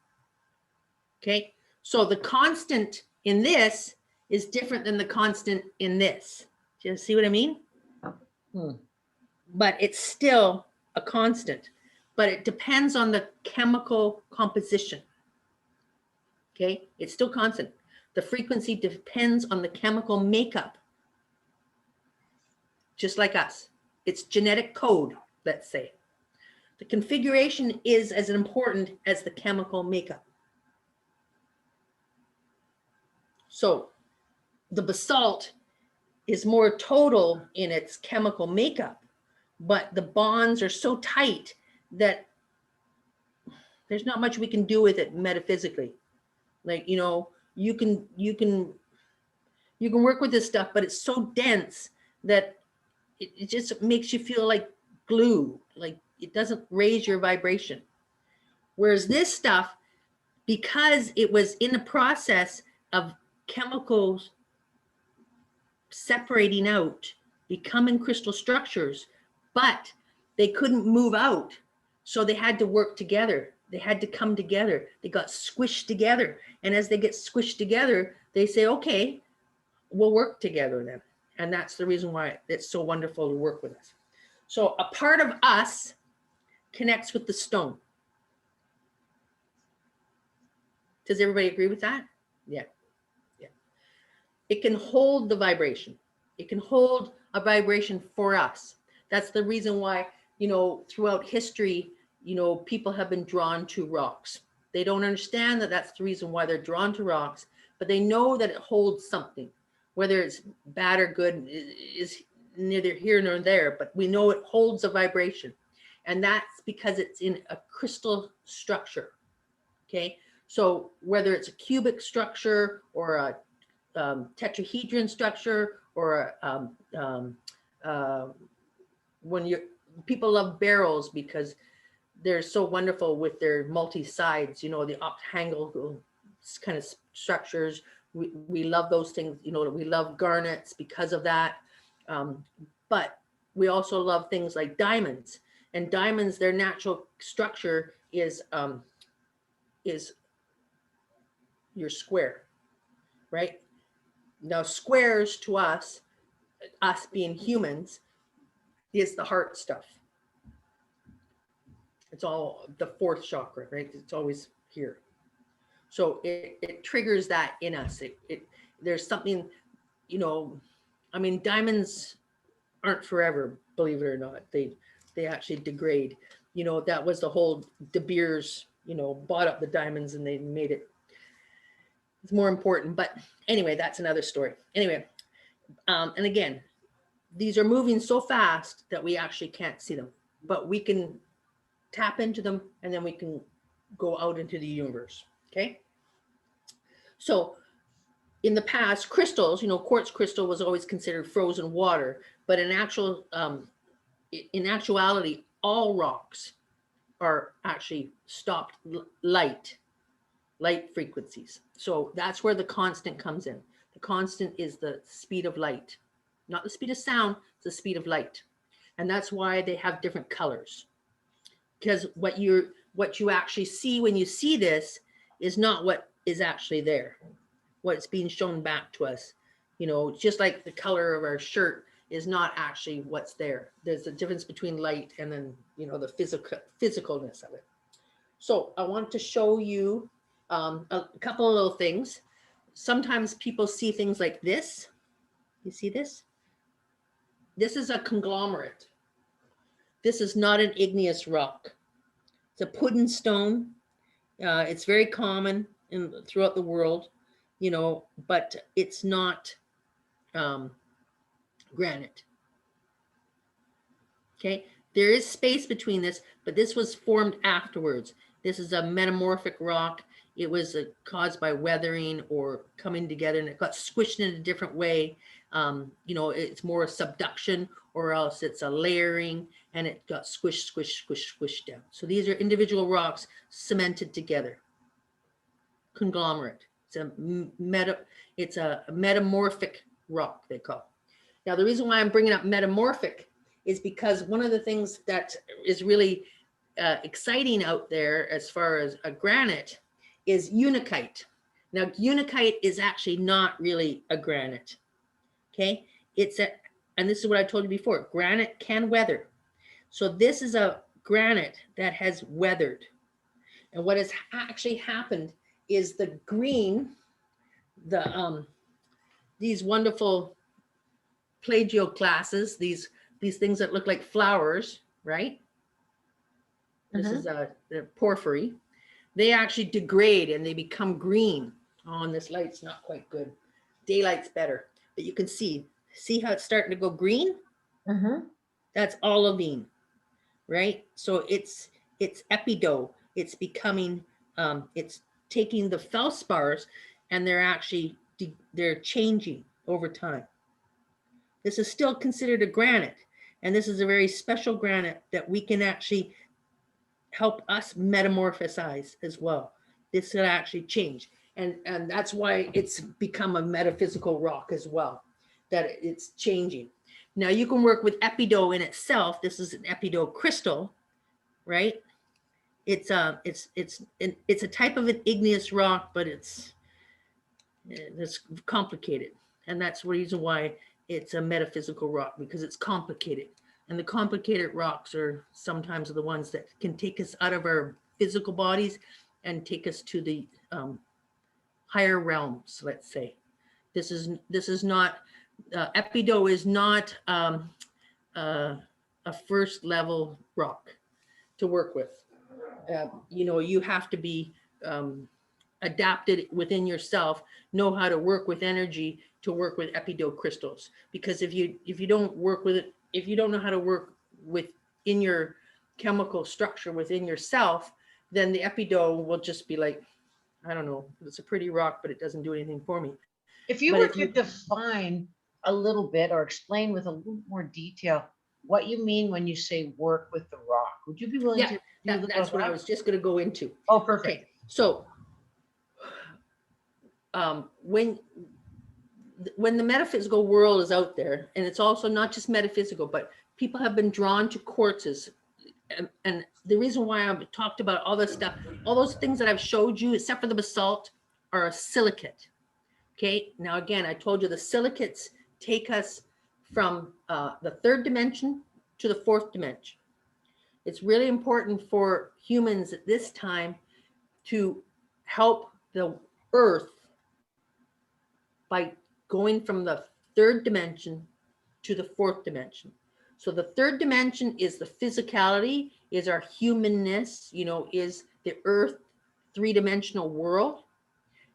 S2: Okay, so the constant in this is different than the constant in this. Do you see what I mean? But it's still a constant, but it depends on the chemical composition. Okay, it's still constant. The frequency depends on the chemical makeup, just like us. It's genetic code, let's say. The configuration is as important as the chemical makeup. So the basalt is more total in its chemical makeup, but the bonds are so tight that there's not much we can do with it metaphysically. Like, you know, you can work with this stuff, but it's so dense that it just makes you feel like glue. Like it doesn't raise your vibration. Whereas this stuff, because it was in the process of chemicals separating out, becoming crystal structures, but they couldn't move out. So they had to work together. They had to come together. They got squished together. And as they get squished together, they say, okay, we'll work together then. And that's the reason why it's so wonderful to work with us. So a part of us connects with the stone. Does everybody agree with that? Yeah. Yeah. It can hold the vibration. It can hold a vibration for us. That's the reason why, you know, throughout history, you know, people have been drawn to rocks. They don't understand that that's the reason why they're drawn to rocks, but they know that it holds something. Whether it's bad or good is neither here nor there, but we know it holds a vibration. And that's because it's in a crystal structure. Okay. So whether it's a cubic structure or a tetrahedron structure or when people love barrels because they're so wonderful with their multi-sides, you know, the octagonal kind of structures. We love those things, you know, we love garnets because of that. But we also love things like diamonds, and diamonds, their natural structure is your square, right? Now squares to us being humans, is the heart stuff. It's all the fourth chakra, right? It's always here. So it triggers that in us. There's something, you know, I mean, diamonds aren't forever, believe it or not. They actually degrade. You know, that was the whole De Beers, you know, bought up the diamonds and they made it. It's more important. But anyway, that's another story. Anyway, and again, these are moving so fast that we actually can't see them, but we can tap into them and then we can go out into the universe. Okay. So in the past, crystals, you know, quartz crystal was always considered frozen water, but in actuality, all rocks are actually stopped light frequencies. So that's where the constant comes in. The constant is the speed of light, not the speed of sound, it's the speed of light. And that's why they have different colors. Because what you actually see when you see this is not what is actually there. What's being shown back to us, you know, just like the color of our shirt is not actually what's there. There's a difference between light and then, you know, the physicalness of it. So I want to show you a couple of little things. Sometimes people see things like this. You see this? This is a conglomerate. This is not an igneous rock. It's a pudding stone. It's very common throughout the world, you know, but it's not granite. Okay, there is space between this, but this was formed afterwards. This is a metamorphic rock. It was caused by weathering or coming together, and it got squished in a different way. You know, it's more a subduction, or else it's a layering, and it got squished, squished, squished, squished down. So these are individual rocks cemented together. Conglomerate. It's a metamorphic rock, they call it. Now, the reason why I'm bringing up metamorphic is because one of the things that is really exciting out there as far as a granite is unakite. Now, unakite is actually not really a granite. Okay, and this is what I told you before, granite can weather. So this is a granite that has weathered. And what has actually happened is the green, these wonderful plagioclases, these things that look like flowers, right? This is the porphyry. They actually degrade and they become green. Oh, and this light's not quite good. Daylight's better, but you can see how it's starting to go green. That's olivine, right? So it's epido. It's becoming, it's taking the feldspars, and they're actually they're changing over time. This is still considered a granite, and this is a very special granite that we can actually help us metamorphosize as well. This could actually change, and that's why it's become a metaphysical rock as well, that it's changing. Now you can work with epido in itself. This is an epido crystal, right? It's a type of an igneous rock, but it's complicated, and that's the reason why it's a metaphysical rock, because it's complicated. And the complicated rocks are sometimes the ones that can take us out of our physical bodies and take us to the higher realms, let's say. This is not, epido is not a first level rock to work with. You know, you have to be adapted within yourself, know how to work with energy to work with epido crystals. Because if you don't work with it, if you don't know how to work within your chemical structure within yourself, then the epido will just be like, I don't know, it's a pretty rock, but it doesn't do anything for me.
S1: If you were to define a little bit or explain with a little more detail what you mean when you say work with the rock, would you be willing to?
S2: That's what I was just going to go into.
S1: Oh, perfect.
S2: Okay. So when the metaphysical world is out there, and it's also not just metaphysical, but people have been drawn to quartzes. And the reason why I've talked about all this stuff, all those things that I've showed you, except for the basalt, are a silicate. Okay. Now, again, I told you the silicates take us from the third dimension to the fourth dimension. It's really important for humans at this time to help the earth by going from the third dimension to the fourth dimension. So the third dimension is the physicality, is our humanness, you know, is the earth, three-dimensional world.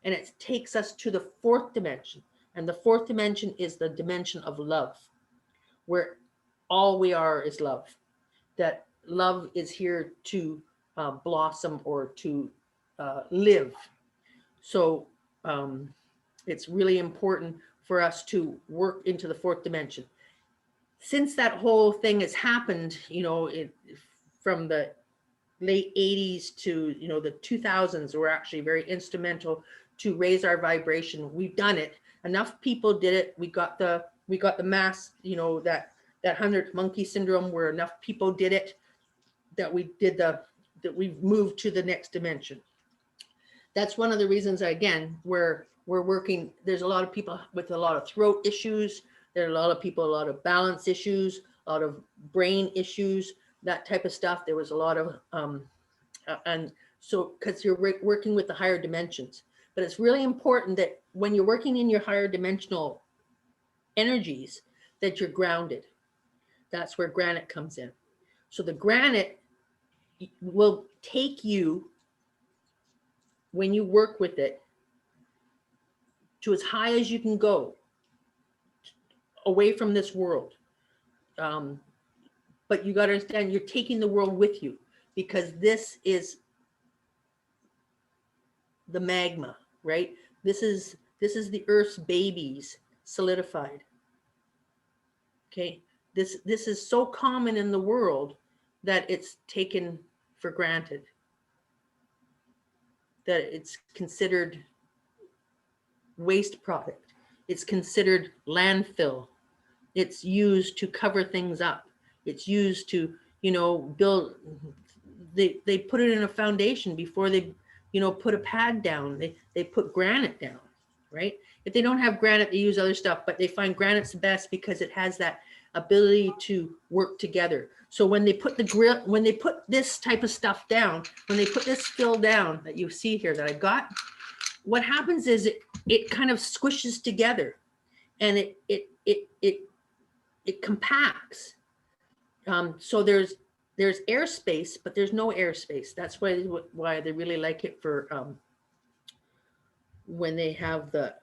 S2: And it takes us to the fourth dimension. And the fourth dimension is the dimension of love, where all we are is love. That love is here to blossom or to live. So it's really important for us to work into the fourth dimension. Since that whole thing has happened, you know, from the late 80s to, you know, the 2000s were actually very instrumental to raise our vibration. We've done it. Enough people did it. We got the mass, you know, that 100 monkey syndrome, where enough people did it, that we've moved to the next dimension. That's one of the reasons, again, we're working. There's a lot of people with a lot of throat issues. There are a lot of people, a lot of balance issues, a lot of brain issues, that type of stuff. There was a lot of, and so, because you're working with the higher dimensions. But it's really important that when you're working in your higher dimensional energies, that you're grounded. That's where granite comes in. So the granite will take you, when you work with it, to as high as you can go, away from this world. But you got to understand, you're taking the world with you, because this is the magma, right? This is the Earth's babies solidified. Okay, this is so common in the world that it's taken for granted, that it's considered waste product. It's considered landfill. It's used to cover things up. It's used to, build. They put it in a foundation before they, put a pad down. They put granite down, right? If they don't have granite, they use other stuff, but they find granite's the best because it has that ability to work together. So when they put when they put this type of stuff down, when they put this fill down that you see here that I got, what happens is it kind of squishes together, and it compacts. So there's airspace, but there's no airspace. That's why they really like it for when they have the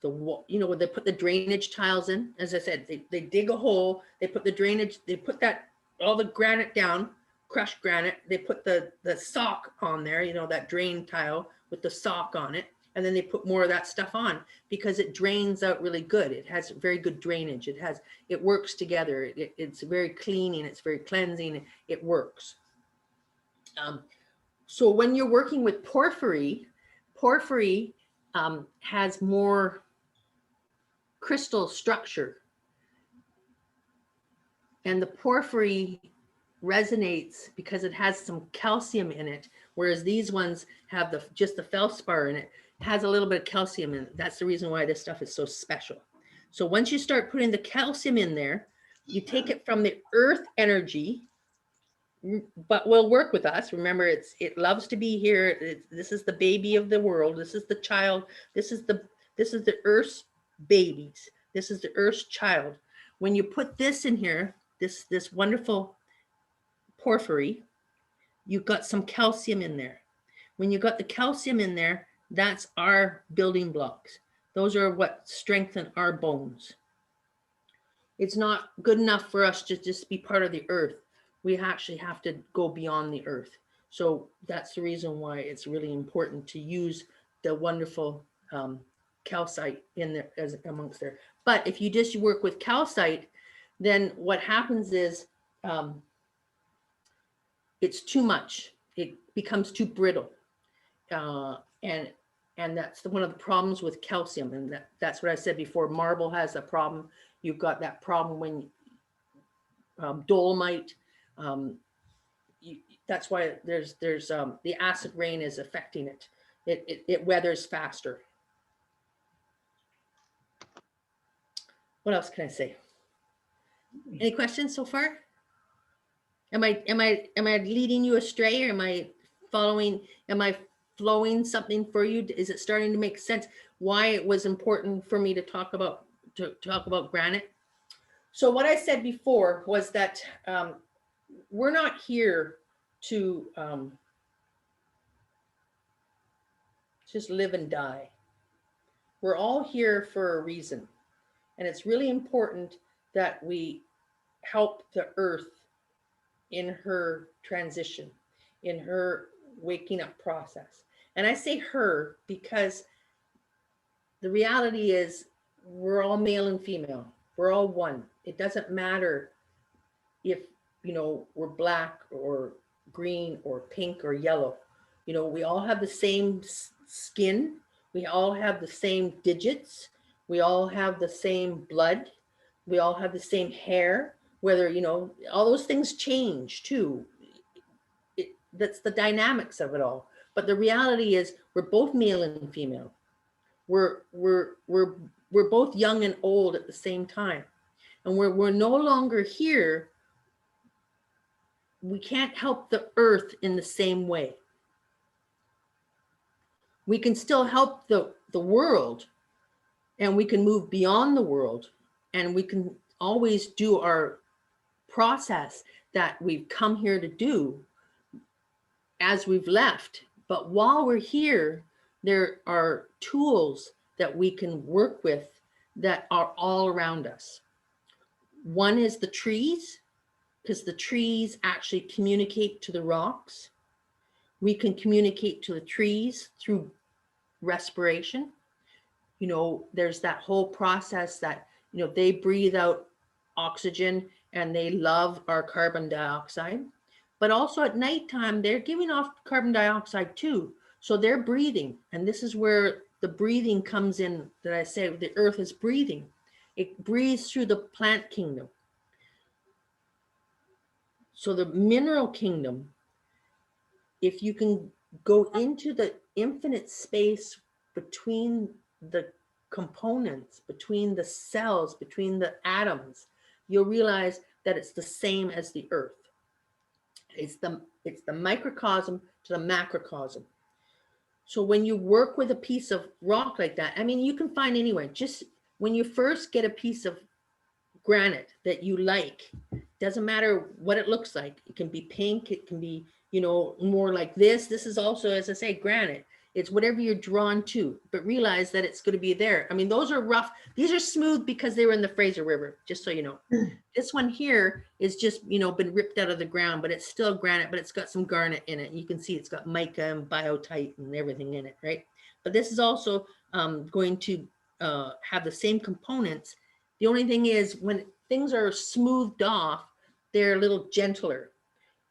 S2: when they put the drainage tiles in. As I said, they dig a hole, they put the drainage, they put all the granite down, crushed granite. They put the sock on there, that drain tile with the sock on it. And then they put more of that stuff on because it drains out really good. It has very good drainage. It works together. It's very cleaning. It's very cleansing. It works. So when you're working with porphyry has more crystal structure, and the porphyry resonates because it has some calcium in it, whereas these ones have just the feldspar in it. Has a little bit of calcium in it. That's the reason why this stuff is so special. So once you start putting the calcium in there, you take it from the earth energy, but will work with us. Remember, it loves to be here. This is the baby of the world. This is the child. This is the earth's babies. This is the earth's child. When you put this in here, this wonderful porphyry, you've got some calcium in there. When you got the calcium in there, that's our building blocks. Those are what strengthen our bones. It's not good enough for us to just be part of the earth. We actually have to go beyond the earth. So that's the reason why it's really important to use the wonderful calcite in there amongst there. But if you just work with calcite, then what happens is it's too much. It becomes too brittle. And that's one of the problems with calcium. And that's what I said before. Marble has a problem. You've got that problem when dolomite. That's why there's the acid rain is affecting it. It weathers faster. What else can I say? Any questions so far? Am I leading you astray, or am I flowing something for you? Is it starting to make sense why it was important for me to talk about granite? So what I said before was that we're not here to just live and die. We're all here for a reason. And it's really important that we help the earth in her transition, in her waking up process. And I say her because the reality is we're all male and female. We're all one. It doesn't matter if, we're black or green or pink or yellow. We all have the same skin. We all have the same digits. We all have the same blood. We all have the same hair, whether, all those things change too. That's the dynamics of it all. But the reality is we're both male and female. We're both young and old at the same time. And we're no longer here. We can't help the earth in the same way. We can still help the world, and we can move beyond the world, and we can always do our process that we've come here to do as we've left. But while we're here, there are tools that we can work with that are all around us. One is the trees, because the trees actually communicate to the rocks. We can communicate to the trees through respiration. You know, there's that whole process that, you know, they breathe out oxygen and they love our carbon dioxide. But also at nighttime, they're giving off carbon dioxide too. So they're breathing. And this is where the breathing comes in, that I say the earth is breathing. It breathes through the plant kingdom. So the mineral kingdom, if you can go into the infinite space between the components, between the cells, between the atoms, you'll realize that it's the same as the earth. It's the microcosm to the macrocosm. So when you work with a piece of rock like that, I mean, you can find anywhere. Just when you first get a piece of granite that you like, doesn't matter what it looks like. It can be pink, it can be, you know, more like this. This is also, as I say, granite. It's whatever you're drawn to, but realize that it's going to be there. I mean, those are rough. These are smooth because they were in the Fraser River, just so you know. This one here is just, you know, been ripped out of the ground, but it's still granite, but it's got some garnet in it. You can see it's got mica and biotite and everything in it, right? But this is also going to have the same components. The only thing is when things are smoothed off, they're a little gentler.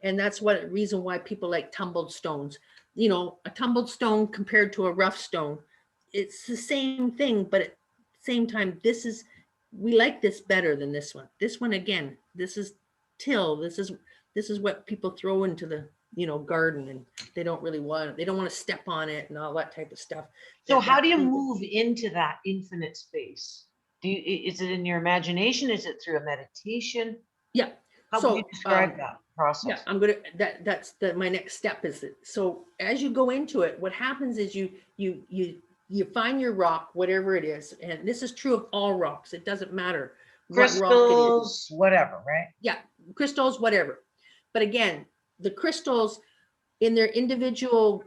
S2: And that's what reason why people like tumbled stones. You know, a tumbled stone compared to a rough stone, it's the same thing, but at the same time, we like this better than this one. This one, again, this is till, this is what people throw into the, you know, garden, and they don't want to step on it and all that type of stuff.
S1: So how do you move into that infinite space? Is it in your imagination? Is it through a meditation?
S2: Yeah.
S1: How would you describe that process?
S2: Yeah, I'm gonna. That's my next step is it. So as you go into it, what happens is you find your rock, whatever it is, and this is true of all rocks. It doesn't matter
S1: crystals,
S2: what rock it is.
S1: Whatever, right?
S2: Yeah, crystals, whatever. But again, the crystals in their individual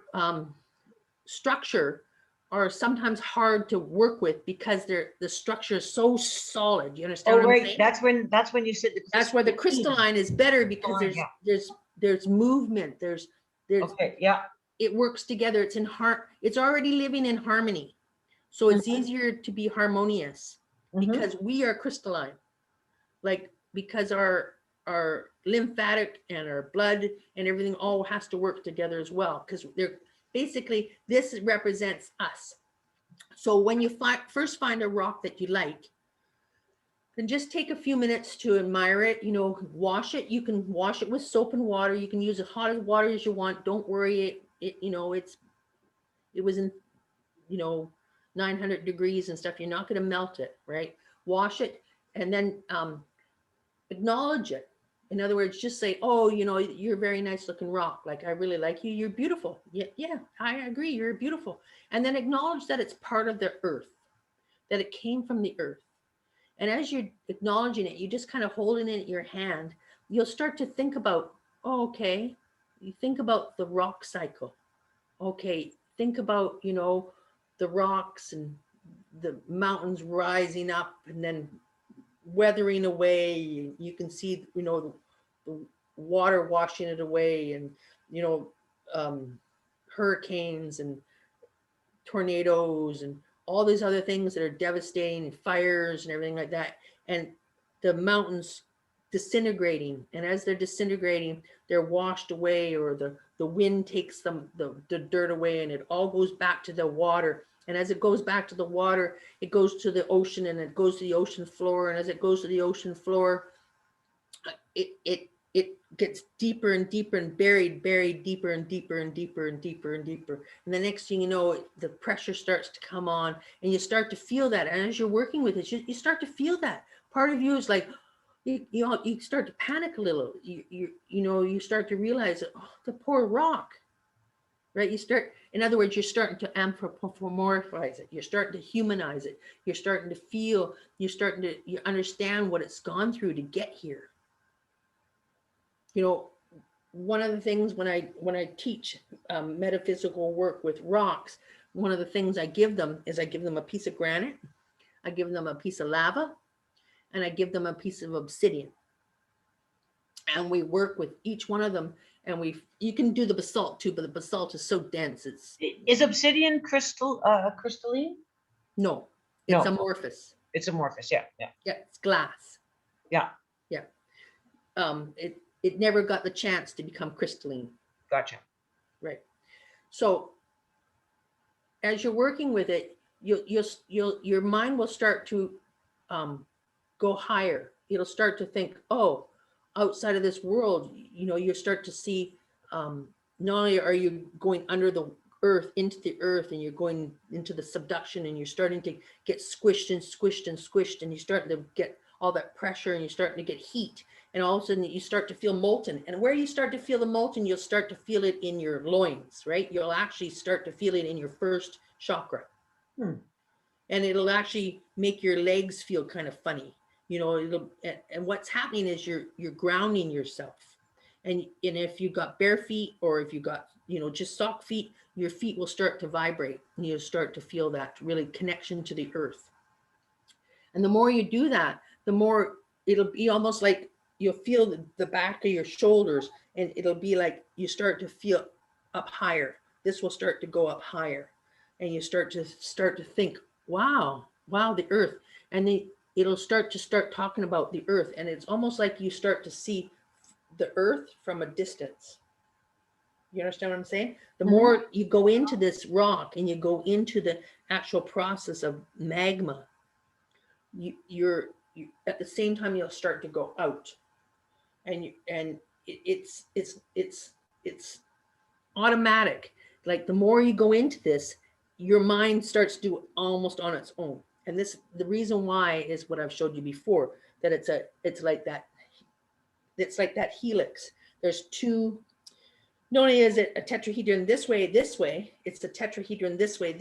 S2: structure are sometimes hard to work with because the structure is so solid. You understand what I'm saying?
S1: That's when you said
S2: that's where the crystalline is better, because there's movement. There's
S1: okay, yeah.
S2: It works together. It's already living in harmony. So it's easier to be harmonious because we are crystalline. Like, because our lymphatic and our blood and everything all has to work together as well, because they're basically, this represents us. So when you first find a rock that you like, then just take a few minutes to admire it. You know, wash it. You can wash it with soap and water. You can use as hot as water as you want. Don't worry. It you know, it was in, you know, 900 degrees and stuff. You're not going to melt it, right? Wash it and then acknowledge it. In other words, just say, oh, you know, you're a very nice looking rock. Like, I really like you. You're beautiful. Yeah, I agree. You're beautiful. And then acknowledge that it's part of the earth, that it came from the earth. And as you're acknowledging it, you just kind of holding it in your hand, you'll start to think about, oh, okay, you think about the rock cycle. Okay, think about, you know, the rocks and the mountains rising up and then weathering away. You can see, you know, the water washing it away, and, you know, hurricanes and tornadoes and all these other things that are devastating, and fires and everything like that. And the mountains disintegrating. And as they're disintegrating, they're washed away, or the wind takes them, the dirt away, and it all goes back to the water. And as it goes back to the water, it goes to the ocean, and it goes to the ocean floor. And as it goes to the ocean floor, it gets deeper and deeper and buried deeper and deeper and deeper and deeper and deeper. And the next thing you know, the pressure starts to come on, and you start to feel that. And as you're working with it, you start to feel that. Part of you is like, you start to panic a little. You know, you start to realize that, oh, the poor rock. Right? In other words, you're starting to anthropomorphize it. You're starting to humanize it. You're starting to feel, you understand what it's gone through to get here. You know, one of the things when I teach metaphysical work with rocks, one of the things I give them is I give them a piece of granite. I give them a piece of lava, and I give them a piece of obsidian. And we work with each one of them. And you can do the basalt too, but the basalt is so dense.
S1: Is obsidian crystalline?
S2: No,
S1: No.
S2: it's amorphous.
S1: It's amorphous. Yeah.
S2: Yeah, it's glass.
S1: Yeah.
S2: It never got the chance to become crystalline.
S1: Gotcha.
S2: Right. So as you're working with it, your mind will start to go higher. It'll start to think, oh, outside of this world, you start to see, not only are you going under the earth, into the earth, and you're going into the subduction, and you're starting to get squished and squished and squished, and you're starting to get all that pressure, and you're starting to get heat, and all of a sudden you start to feel molten. And where you start to feel the molten, you'll start to feel it in your loins, right? You'll actually start to feel it in your first chakra. And it'll actually make your legs feel kind of funny. And what's happening is you're grounding yourself. And if you've got bare feet, or if you've got, just sock feet, your feet will start to vibrate, and you'll start to feel that really connection to the earth. And the more you do that, the more it'll be almost like you'll feel the back of your shoulders, and it'll be like you start to feel up higher. This will start to go up higher, and you start to think, wow, the earth. And it'll start talking about the earth, and it's almost like you start to see the earth from a distance. You understand what I'm saying? The more you go into this rock, and you go into the actual process of magma, you're at the same time you'll start to go out, and it's automatic. Like the more you go into this, your mind starts to do almost on its own. And the reason why is what I've showed you before, that it's like that helix. There's two. Not only is it a tetrahedron this way, it's a tetrahedron this way.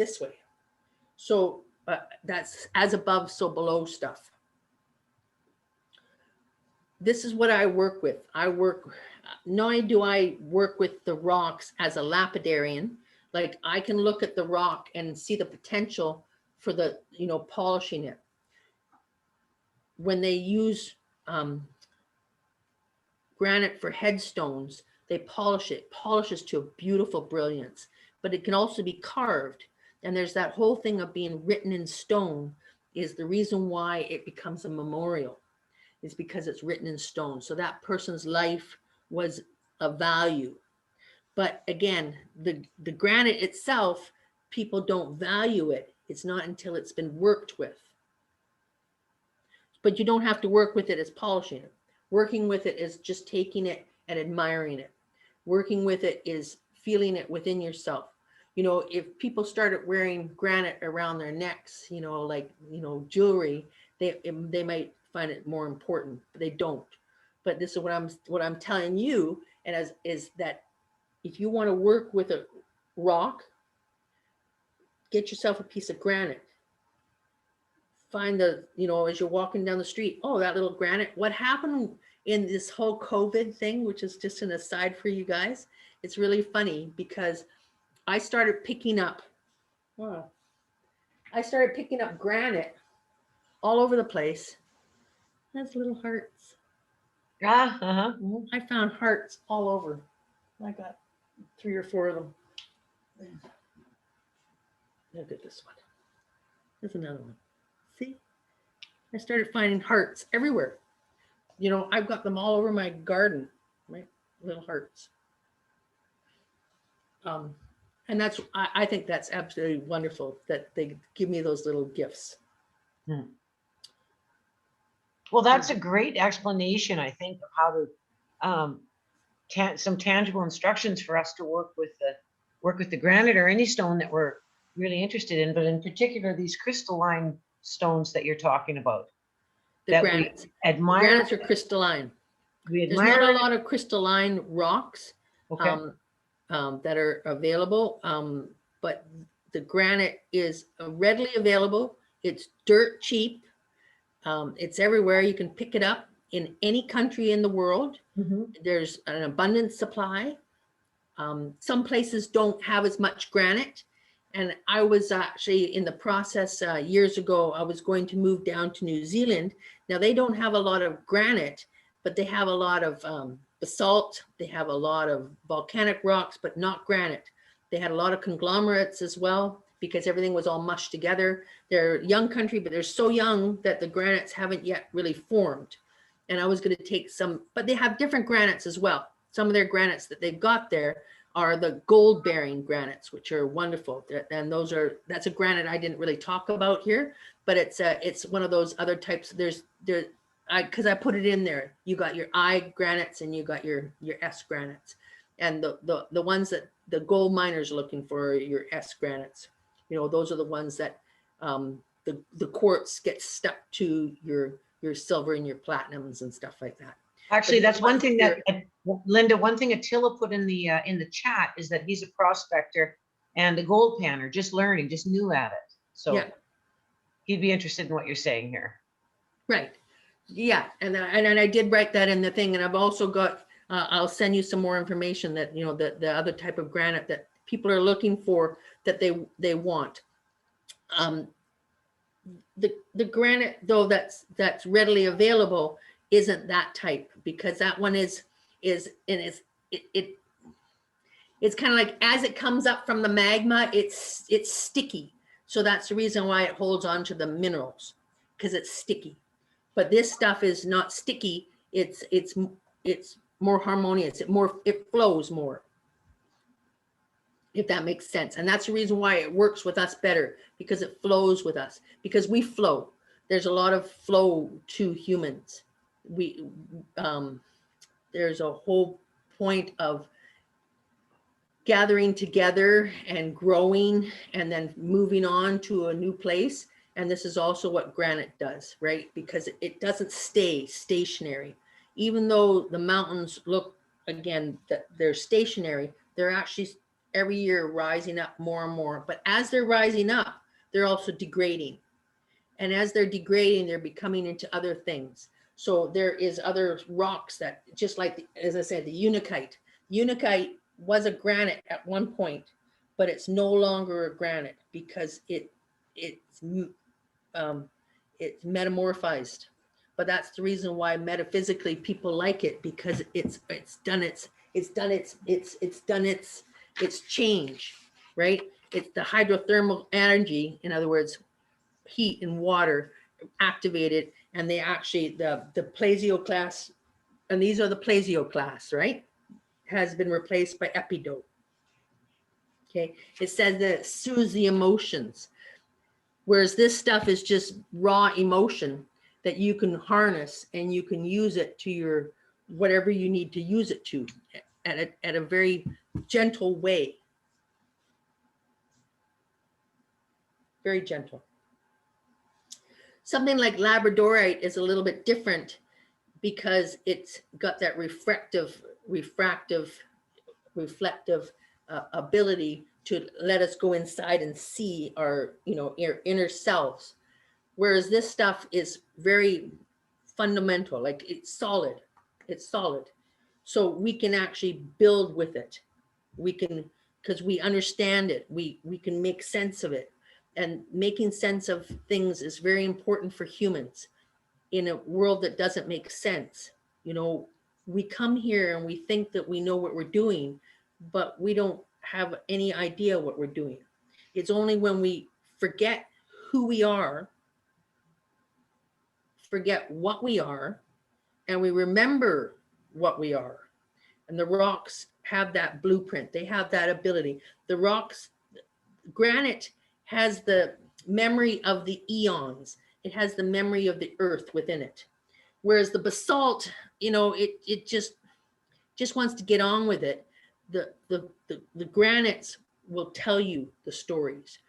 S2: So that's as above, so below stuff. This is what I work with. Not only do I work with the rocks as a lapidarian, like I can look at the rock and see the potential for the, polishing it. When they use granite for headstones, they polish it. Polishes to a beautiful brilliance, but it can also be carved. And there's that whole thing of being written in stone is the reason why it becomes a memorial. Is because it's written in stone. So that person's life was of value. But again, the granite itself, people don't value it. It's not until it's been worked with. But you don't have to work with it as polishing it. Working with it is just taking it and admiring it. Working with it is feeling it within yourself. If people started wearing granite around their necks, jewelry, they might find it more important, but they don't. But this is what I'm telling you, and is that if you want to work with a rock, get yourself a piece of granite. Find as you're walking down the street, oh, that little granite. What happened in this whole COVID thing, which is just an aside for you guys, it's really funny because I started picking up granite all over the place. That's little hearts. I found hearts all over. I got 3 or 4 of them. Look at this one. There's another one. See? I started finding hearts everywhere. I've got them all over my garden, right? Little hearts. And I think that's absolutely wonderful that they give me those little gifts.
S1: Well, that's a great explanation, I think, of how to some tangible instructions for us to work with the granite or any stone that we're really interested in, but in particular these crystalline stones that you're talking about.
S2: The granites.
S1: Admire.
S2: The granites are crystalline. There's not a lot of crystalline rocks that are available, but the granite is readily available. It's dirt cheap. It's everywhere. You can pick it up in any country in the world. There's an abundant supply. Some places don't have as much granite, And I was actually in the process years ago, I was going to move down to New Zealand. Now they don't have a lot of granite, but they have a lot of basalt. They have a lot of volcanic rocks, but not granite. They had a lot of conglomerates as well, because everything was all mushed together. They're a young country, but they're so young that the granites haven't yet really formed. And I was going to take some, but they have different granites as well. Some of their granites that they've got there are the gold bearing granites, which are wonderful. And that's a granite I didn't really talk about here, but it's one of those other types. Because I put it in there. You got your I granites and you got your S granites, and the ones that the gold miners are looking for are your S granites. You know, those are the ones that the quartz gets stuck to your silver and your platinums and stuff like that.
S1: Actually, that's one thing that Linda, one thing Attila put in the chat is that he's a prospector and a gold panner, just learning, just new at it. So yeah, he'd be interested in what you're saying here.
S2: Right. Yeah, and I did write that in the thing, and I've also got. I'll send you some more information that, you know, the other type of granite that people are looking for that they want. The granite though that's readily available isn't that type, because that one is and it's kind of like, as it comes up from the magma, it's sticky. So that's the reason why it holds on to the minerals, because it's sticky. But this stuff is not sticky. It's more harmonious. It flows more, if that makes sense. And that's the reason why it works with us better, because it flows with us, because we flow. There's a lot of flow to humans. There's a whole point of gathering together and growing and then moving on to a new place. And this is also what granite does, right? Because it doesn't stay stationary. Even though the mountains look, again, that they're stationary, they're actually every year rising up more and more. But as they're rising up, they're also degrading. And as they're degrading, they're becoming into other things. So there is other rocks that, just like, as I said, the unakite. Unakite was a granite at one point, but it's no longer a granite because it's metamorphized. But that's the reason why metaphysically people like it, because it's done its change, right? It's the hydrothermal energy, in other words, heat and water activated, and they actually the plesioclast, and these are the plesioclasts, right? Has been replaced by epidote. Okay, it says that it soothes the emotions, whereas this stuff is just raw emotion that you can harness and you can use it to your whatever you need to use it to at a very gentle way. Very gentle. Something like Labradorite is a little bit different because it's got that reflective ability to let us go inside and see our, our inner selves. Whereas this stuff is very fundamental, like it's solid. So we can actually build with it. We can, because we understand it, we can make sense of it. And making sense of things is very important for humans in a world that doesn't make sense. We come here and we think that we know what we're doing, but we don't have any idea what we're doing. It's only when we forget who we are, forget what we are, and we remember what we are. And the rocks have that blueprint. They have that ability. The rocks, granite has the memory of the eons. It has the memory of the earth within it. Whereas the basalt, it just wants to get on with it. The granites will tell you the stories.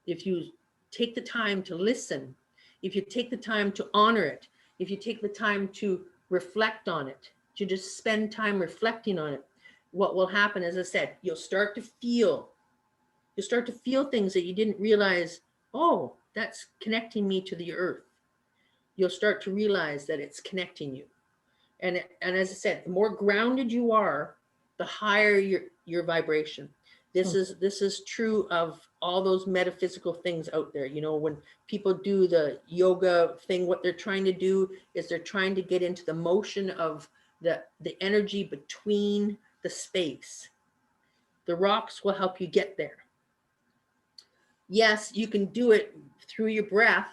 S2: If you take the time to listen, if you take the time to honor it, if you take the time to reflect on it, to just spend time reflecting on it, what will happen, as I said, you'll start to feel things that you didn't realize, oh, that's connecting me to the earth. You'll start to realize that it's connecting you. And as I said, the more grounded you are, the higher your vibration. This is true of all those metaphysical things out there. You know, when people do the yoga thing, what they're trying to do is they're trying to get into the motion of the energy between the space. The rocks will help you get there. Yes, you can do it through your breath,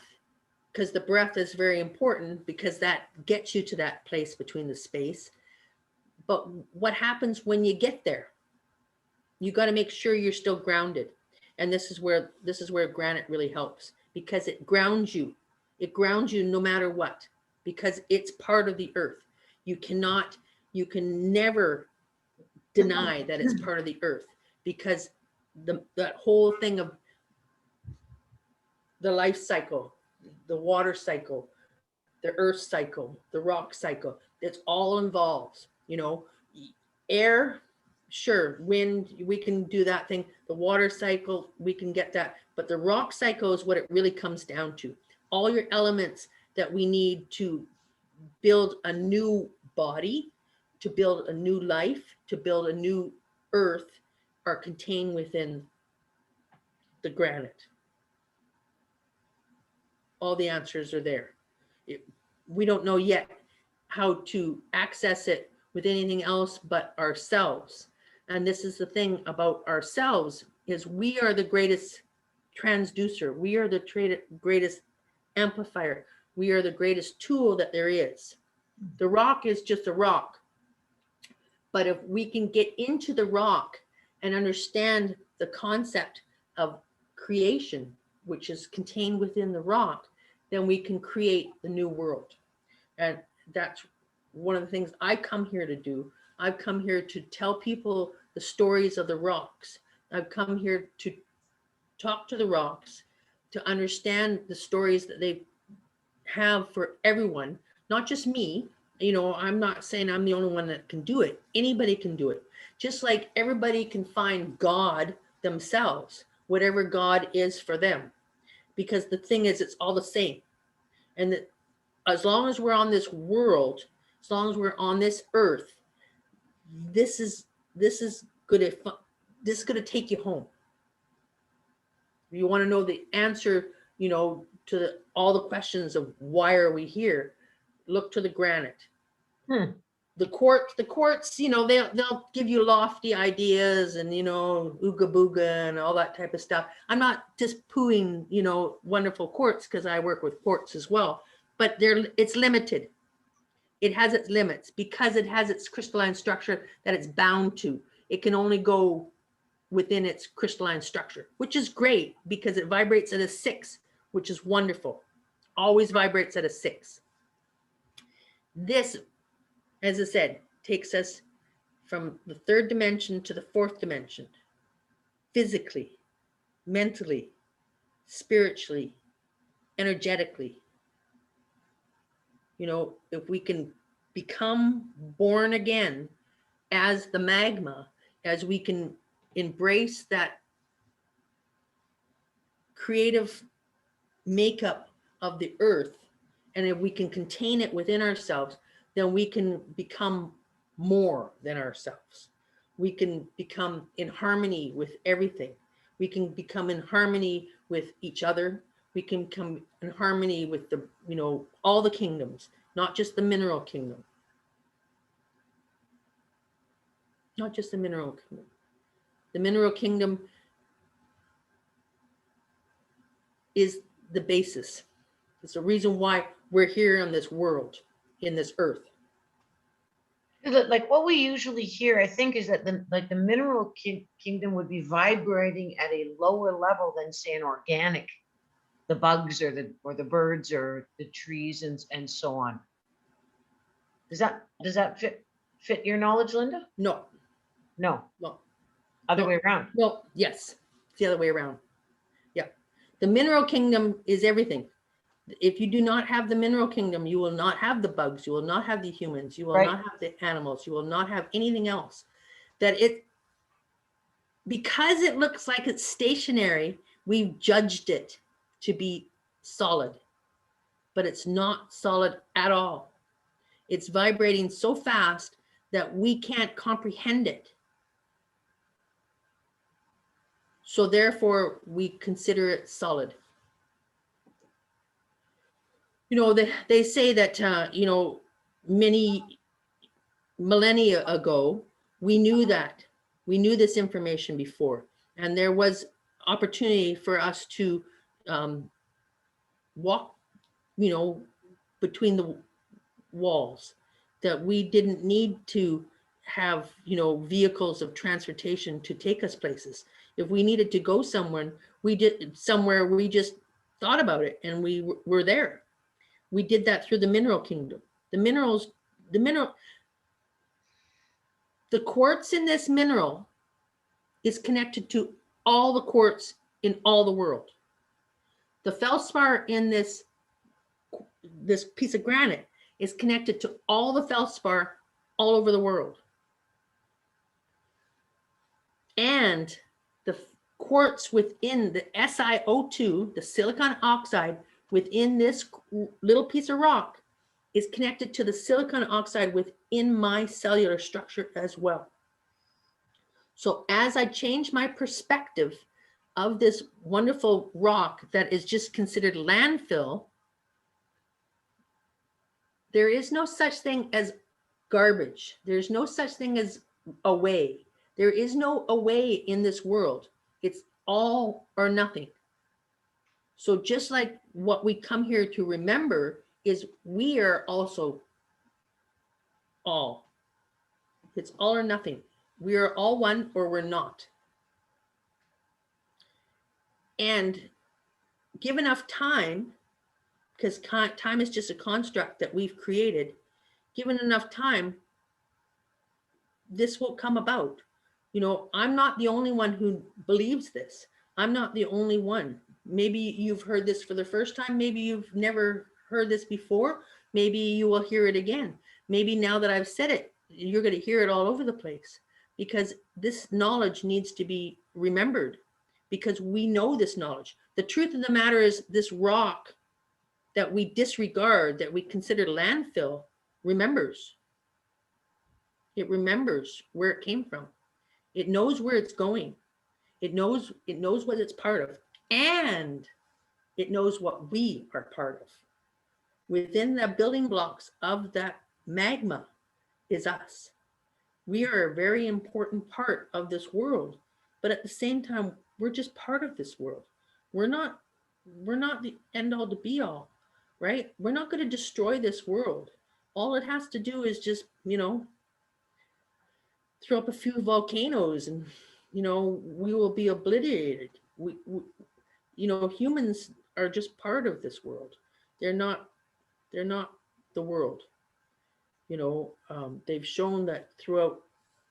S2: because the breath is very important, because that gets you to that place between the space. But what happens when you get there? You got to make sure you're still grounded. And this is where granite really helps, because it grounds you. It grounds you no matter what, because it's part of the earth. You can never deny that it's part of the earth, because that whole thing of the life cycle, the water cycle, the earth cycle, the rock cycle, it's all involved. You know, air, sure, wind, we can do that thing. The water cycle, we can get that. But the rock cycle is what it really comes down to. All your elements that we need to build a new body, to build a new life, to build a new earth, are contained within the granite. All the answers are there. We don't know yet how to access it with anything else but ourselves. And this is the thing about ourselves, is we are the greatest transducer. We are the greatest amplifier. We are the greatest tool that there is. The rock is just a rock. But if we can get into the rock and understand the concept of creation, which is contained within the rock, then we can create the new world. And that's one of the things I come here to do. I've come here to tell people the stories of the rocks. I've come here to talk to the rocks, to understand the stories that they have for everyone, not just me. You know, I'm not saying I'm the only one that can do it. Anybody can do it. Just like everybody can find God themselves, whatever God is for them. Because the thing is, it's all the same. And that as long as we're on this world, as long as we're on this earth, this is going to take you home. If you want to know the answer, you know, to all the questions of why are we here, look to the granite. The quartz, you know, they'll give you lofty ideas and, you know, ooga booga and all that type of stuff. I'm not just pooing, you know, wonderful quartz, because I work with quartz as well, but it's limited. It has its limits because it has its crystalline structure that it's bound to. It can only go within its crystalline structure, which is great because it vibrates at a 6, which is wonderful. Always vibrates at a 6. This, as I said, takes us from the 3rd dimension to the 4th dimension, physically, mentally, spiritually, energetically. You know, if we can become born again as the magma, as we can embrace that creative makeup of the earth, and if we can contain it within ourselves, then we can become more than ourselves. We can become in harmony with everything. We can become in harmony with each other. We can come in harmony with the, you know, all the kingdoms, not just the mineral kingdom. Not just the mineral kingdom. The mineral kingdom is the basis. It's the reason why we're here on this world, in this earth.
S1: Like what we usually hear, I think, is that the mineral kingdom would be vibrating at a lower level than, say, an organic, the bugs or the birds or the trees and so on. Does that fit your knowledge, Linda?
S2: No.
S1: Other way around.
S2: Well, yes, it's the other way around. Yeah. The mineral kingdom is everything. If you do not have the mineral kingdom, you will not have the bugs, you will not have the humans, you will not have the animals, you will not have anything else. Because it looks like it's stationary, we've judged it to be solid, but it's not solid at all. It's vibrating so fast that we can't comprehend it. So therefore, we consider it solid. You know, they say that, you know, many millennia ago, we knew that. We knew this information before. And there was opportunity for us to walk, you know, between the walls, that we didn't need to have, you know, vehicles of transportation to take us places. If we needed to go somewhere, we just thought about it and we were there. We did that through the mineral kingdom. The quartz in this mineral is connected to all the quartz in all the world. The feldspar in this piece of granite is connected to all the feldspar all over the world. And the quartz within the SiO2, the silicon oxide within this little piece of rock, is connected to the silicon oxide within my cellular structure as well. So as I change my perspective of this wonderful rock that is just considered landfill, there is no such thing as garbage. There's no such thing as away. There is no away in this world. It's all or nothing. So just like what we come here to remember is we are also all. It's all or nothing. We are all one or we're not. And give enough time, because time is just a construct that we've created, given enough time, this will come about. You know, I'm not the only one who believes this. I'm not the only one. Maybe you've heard this for the first time. Maybe you've never heard this before. Maybe you will hear it again. Maybe now that I've said it, you're going to hear it all over the place, because this knowledge needs to be remembered, because we know this knowledge. The truth of the matter is, this rock that we disregard, that we consider landfill, remembers. It remembers where it came from. It knows where it's going. It knows what it's part of, and it knows what we are part of. Within the building blocks of that magma is us. We are a very important part of this world, but at the same time, we're just part of this world. We're not the end all to be all, right? We're not going to destroy this world. All it has to do is just, you know, throw up a few volcanoes and, you know, we will be obliterated. We you know, humans are just part of this world. They're not the world. You know, they've shown that throughout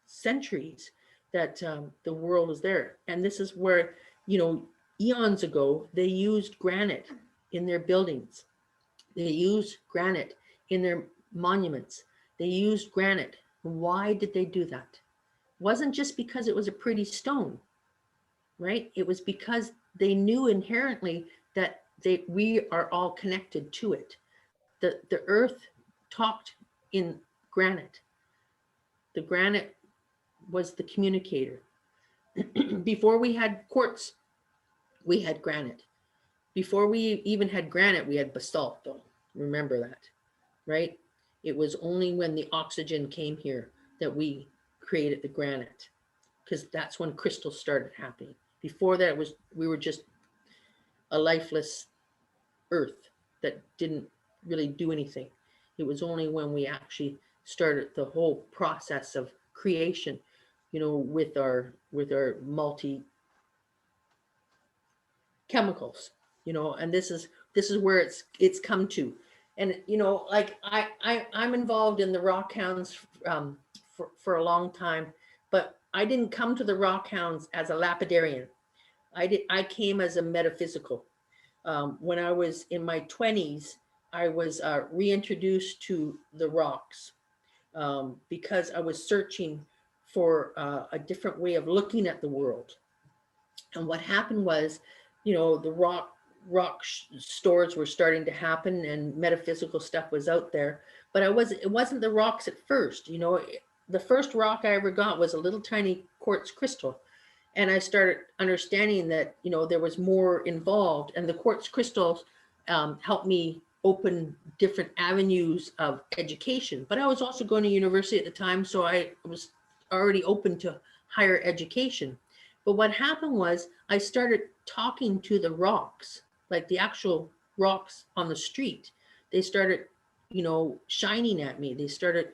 S2: centuries that the world is there. And this is where, you know, eons ago, they used granite in their buildings. They used granite in their monuments. They used granite. Why did they do that? It wasn't just because it was a pretty stone, right? It was because they knew inherently that we are all connected to it. The earth talked in granite. The granite was the communicator. Before we had quartz, we had granite. Before we even had granite, we had basalt, though. Remember that, right? It was only when the oxygen came here that we created the granite, because that's when crystals started happening. Before that, we were just a lifeless earth that didn't really do anything. It was only when we actually started the whole process of creation, you know, with our multi chemicals, you know, and this is where it's come to. And, you know, like I'm involved in the rock hounds for a long time, but I didn't come to the rock hounds as a lapidarian. I came as a metaphysical. When I was in my 20s, I was reintroduced to the rocks because I was searching for a different way of looking at the world. And what happened was, you know, the rock stores were starting to happen and metaphysical stuff was out there, but it wasn't the rocks at first. You know, the first rock I ever got was a little tiny quartz crystal. And I started understanding that, you know, there was more involved, and the quartz crystals helped me open different avenues of education. But I was also going to university at the time, so I was already open to higher education. But what happened was I started talking to the rocks, like the actual rocks on the street. They started, you know, shining at me. They started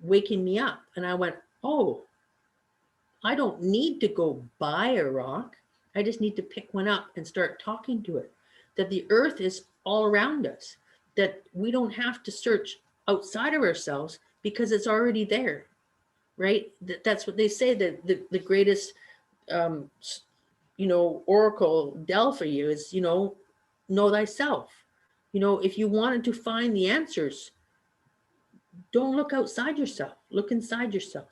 S2: waking me up. And I went, oh, I don't need to go buy a rock. I just need to pick one up and start talking to it. That the earth is all around us, that we don't have to search outside of ourselves because it's already there, right? That's what they say, that the greatest, you know, oracle Dell for you is, you know thyself. You know, if you wanted to find the answers, don't look outside yourself, look inside yourself.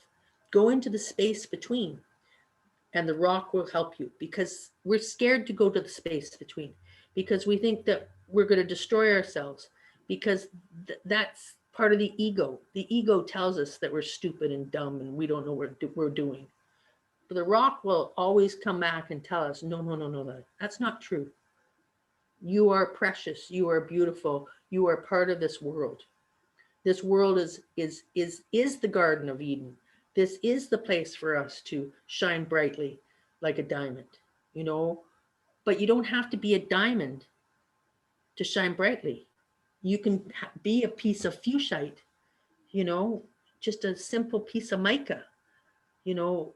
S2: Go into the space between, and the rock will help you, because we're scared to go to the space between, because we think that we're going to destroy ourselves, because that's part of the ego. The ego tells us that we're stupid and dumb and we don't know what we're doing. But the rock will always come back and tell us, no, no, no, no, that's not true. You are precious. You are beautiful. You are part of this world. This world is the Garden of Eden. This is the place for us to shine brightly like a diamond, you know, but you don't have to be a diamond to shine brightly. You can be a piece of fuchsite, you know, just a simple piece of mica, you know,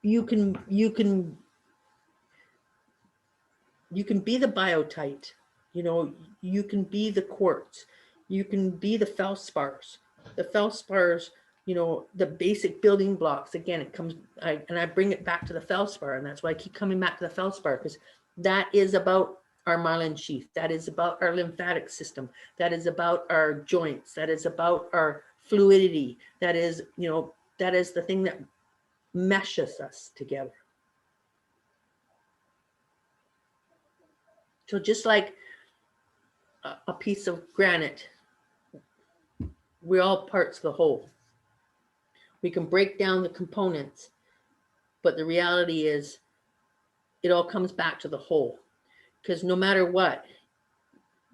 S2: you can be the biotite, you know, you can be the quartz, you can be the feldspars. The feldspars, you know, the basic building blocks. Again, it comes, I bring it back to the feldspar, and that's why I keep coming back to the feldspar, because that is about our myelin sheath. That is about our lymphatic system. That is about our joints. That is about our fluidity. That is, you know, that is the thing that meshes us together. So just like a piece of granite, we're all parts of the whole. We can break down the components, but the reality is it all comes back to the whole. Because no matter what,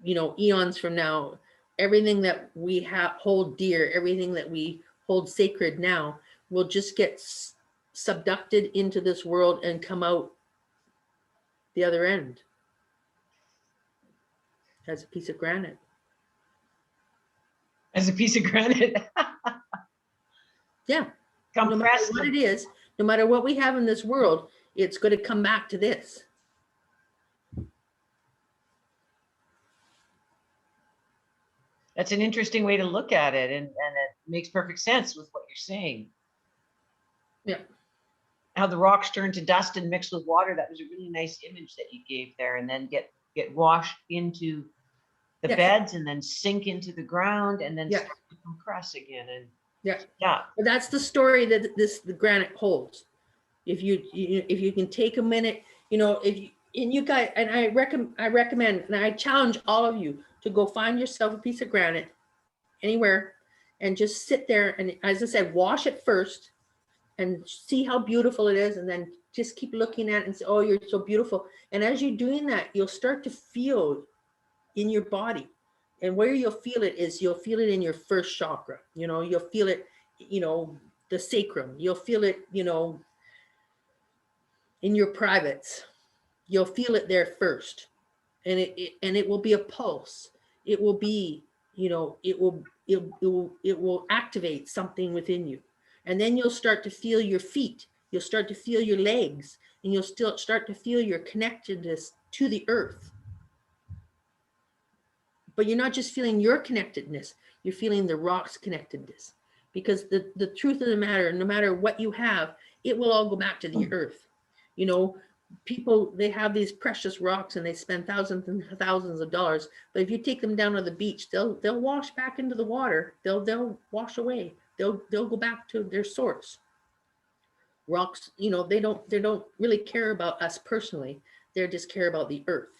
S2: you know, eons from now, everything that we hold dear, everything that we hold sacred now will just get subducted into this world and come out the other end as a piece of granite.
S1: As a piece of granite.
S2: Yeah. No matter what it is, no matter what we have in this world, it's going to come back to this.
S1: That's an interesting way to look at it, and it makes perfect sense with what you're saying.
S2: Yeah.
S1: How the rocks turn to dust and mix with water. That was a really nice image that you gave there, and then get washed into the beds and then sink into the ground and then start to compress again. And
S2: but that's the story that the granite holds. If you can take a minute, you know, and you guys, and I recommend, and I challenge all of you to go find yourself a piece of granite anywhere and just sit there, and as I said, wash it first and see how beautiful it is, and then just keep looking at it and say, oh, you're so beautiful. And as you're doing that, you'll start to feel in your body. And where you'll feel it is, you'll feel it in your first chakra. You know, you'll feel it, you know, the sacrum. You'll feel it, you know, in your privates. You'll feel it there first. And it will be a pulse. It will be, you know, it will activate something within you. And then you'll start to feel your feet. You'll start to feel your legs, and you'll still start to feel your connectedness to the earth. But you're not just feeling your connectedness, you're feeling the rock's connectedness. Because the truth of the matter, no matter what you have, it will all go back to the earth. You know, people, they have these precious rocks and they spend thousands and thousands of dollars. But if you take them down to the beach, they'll wash back into the water. They'll wash away. They'll go back to their source. Rocks, you know, they don't really care about us personally. They just care about the earth.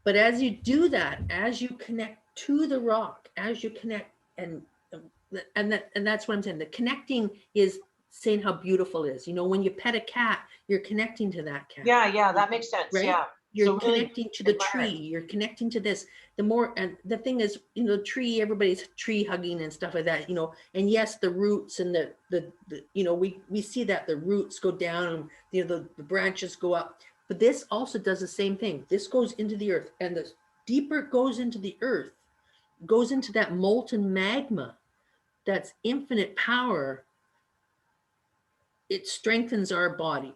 S2: But as you do that, as you connect to the rock, as you connect, and that's what I'm saying. The connecting is saying how beautiful it is. You know, when you pet a cat, you're connecting to that cat.
S1: Yeah, that makes sense.
S2: Right?
S1: Yeah.
S2: You're
S1: So really
S2: connecting to the
S1: admire
S2: tree.
S1: it.
S2: You're connecting to this. The more, and the thing is, you know, tree, everybody's tree hugging and stuff like that, you know, and yes, the roots and the you know, we see that the roots go down and, you know, the branches go up, but this also does the same thing. This goes into the earth, and the deeper it goes into the earth, goes into that molten magma, that's infinite power. It strengthens our body.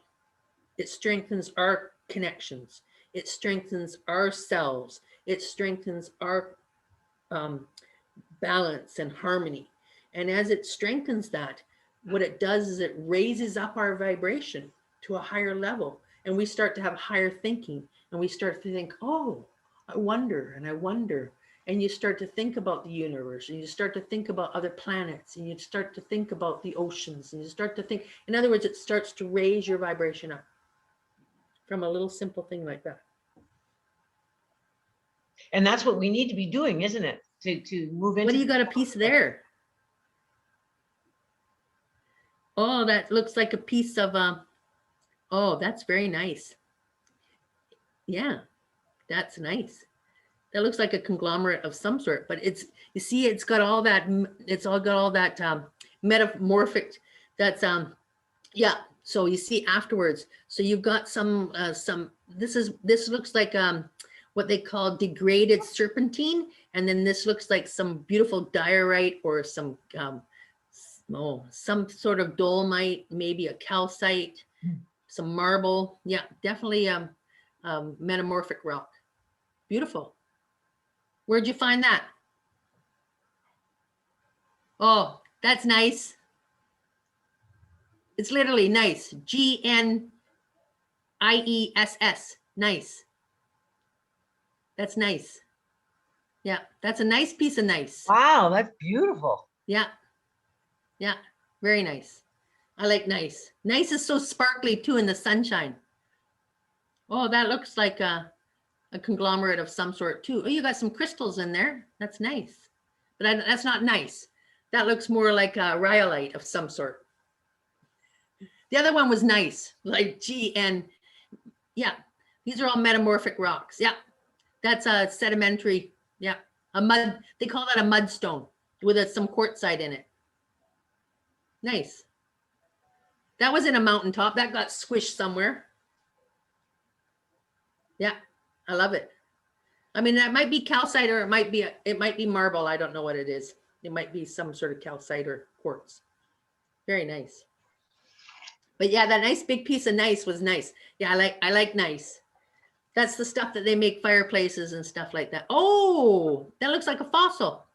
S2: It strengthens our connections. It strengthens our cells. It strengthens our balance and harmony. And as it strengthens that, what it does is it raises up our vibration to a higher level. And we start to have higher thinking. And we start to think, oh, I wonder and I wonder. And you start to think about the universe, and you start to think about other planets, and you start to think about the oceans, and you start to think, in other words, it starts to raise your vibration up from a little simple thing like that.
S1: And that's what we need to be doing, isn't it? To move into.
S2: What do you got a piece there? Oh, that looks like a piece of, oh, that's very nice. Yeah, that's nice. That looks like a conglomerate of some sort, but it's, you see, it's got all that, it's all got all that metamorphic, that's, yeah. So you see afterwards, so you've got some, this looks like what they call degraded serpentine. And then this looks like some beautiful diorite or some, some sort of dolomite, maybe a calcite, some marble. Yeah, definitely metamorphic rock. Beautiful. Where'd you find that? Oh, that's nice. It's literally nice. Gniess. Nice. That's nice. Yeah, that's a nice piece of nice.
S1: Wow, that's beautiful.
S2: Yeah. Yeah, very nice. I like nice. Nice is so sparkly too in the sunshine. Oh, that looks like a conglomerate of some sort too. Oh, you got some crystals in there. That's nice. But that's not nice. That looks more like a rhyolite of some sort. The other one was nice, like GN. Yeah, these are all metamorphic rocks. Yeah, that's a sedimentary. Yeah, a mud. They call that a mudstone with some quartzite in it. Nice. That was in a mountaintop. That got squished somewhere. Yeah, I love it. I mean, that might be calcite or it might be marble. I don't know what it is. It might be some sort of calcite or quartz. Very nice. But yeah, that nice big piece of nice was nice. Yeah, I like nice. That's the stuff that they make fireplaces and stuff like that. Oh, that looks like a fossil.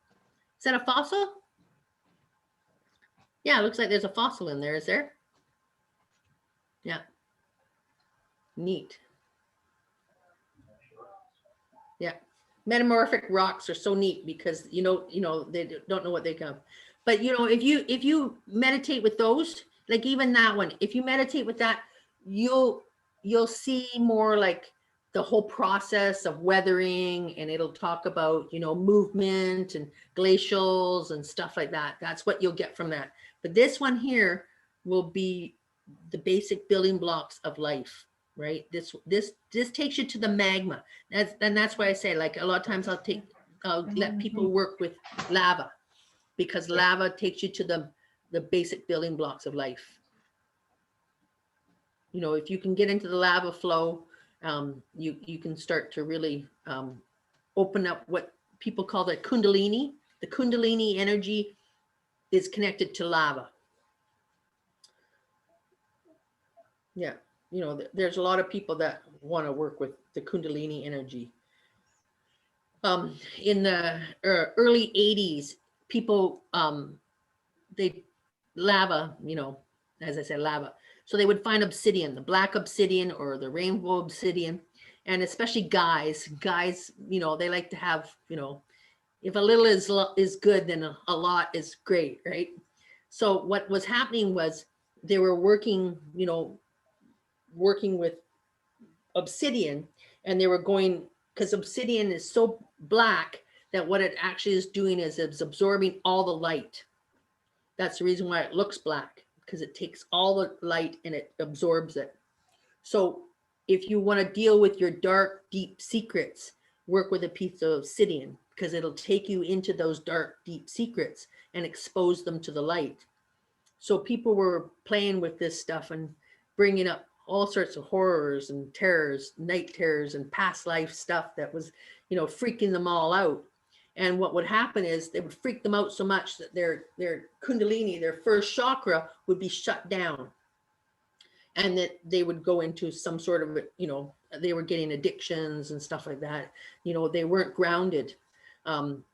S2: Is that a fossil? Yeah, it looks like there's a fossil in there. Is there? Yeah. Neat. Yeah. Metamorphic rocks are so neat because you know they don't know what they come. But you know, if you meditate with those, like even that one, if you meditate with that, you'll see more like the whole process of weathering, and it'll talk about, you know, movement and glacials and stuff like that. That's what you'll get from that. But this one here will be the basic building blocks of life, right? This takes you to the magma. That's why I say, like, a lot of times I'll let people work with lava, because lava takes you to the basic building blocks of life. You know, if you can get into the lava flow, you can start to really open up what people call the kundalini. The kundalini energy is connected to lava. Yeah, you know, there's a lot of people that want to work with the kundalini energy. In the early 80s, people, lava, you know, as I said, lava. So they would find obsidian, the black obsidian or the rainbow obsidian. And especially guys, you know, they like to have, you know, if a little is good, then a lot is great, right? So what was happening was they were working, you know, working with obsidian, and they were going, because obsidian is so black that what it actually is doing is it's absorbing all the light. That's the reason why it looks black, because it takes all the light and it absorbs it. So if you want to deal with your dark, deep secrets, work with a piece of obsidian, because it'll take you into those dark, deep secrets and expose them to the light. So people were playing with this stuff and bringing up all sorts of horrors and terrors, night terrors and past life stuff that was, you know, freaking them all out. And what would happen is they would freak them out so much that their kundalini, their first chakra, would be shut down. And that they would go into some sort of, you know, they were getting addictions and stuff like that. You know, they weren't grounded.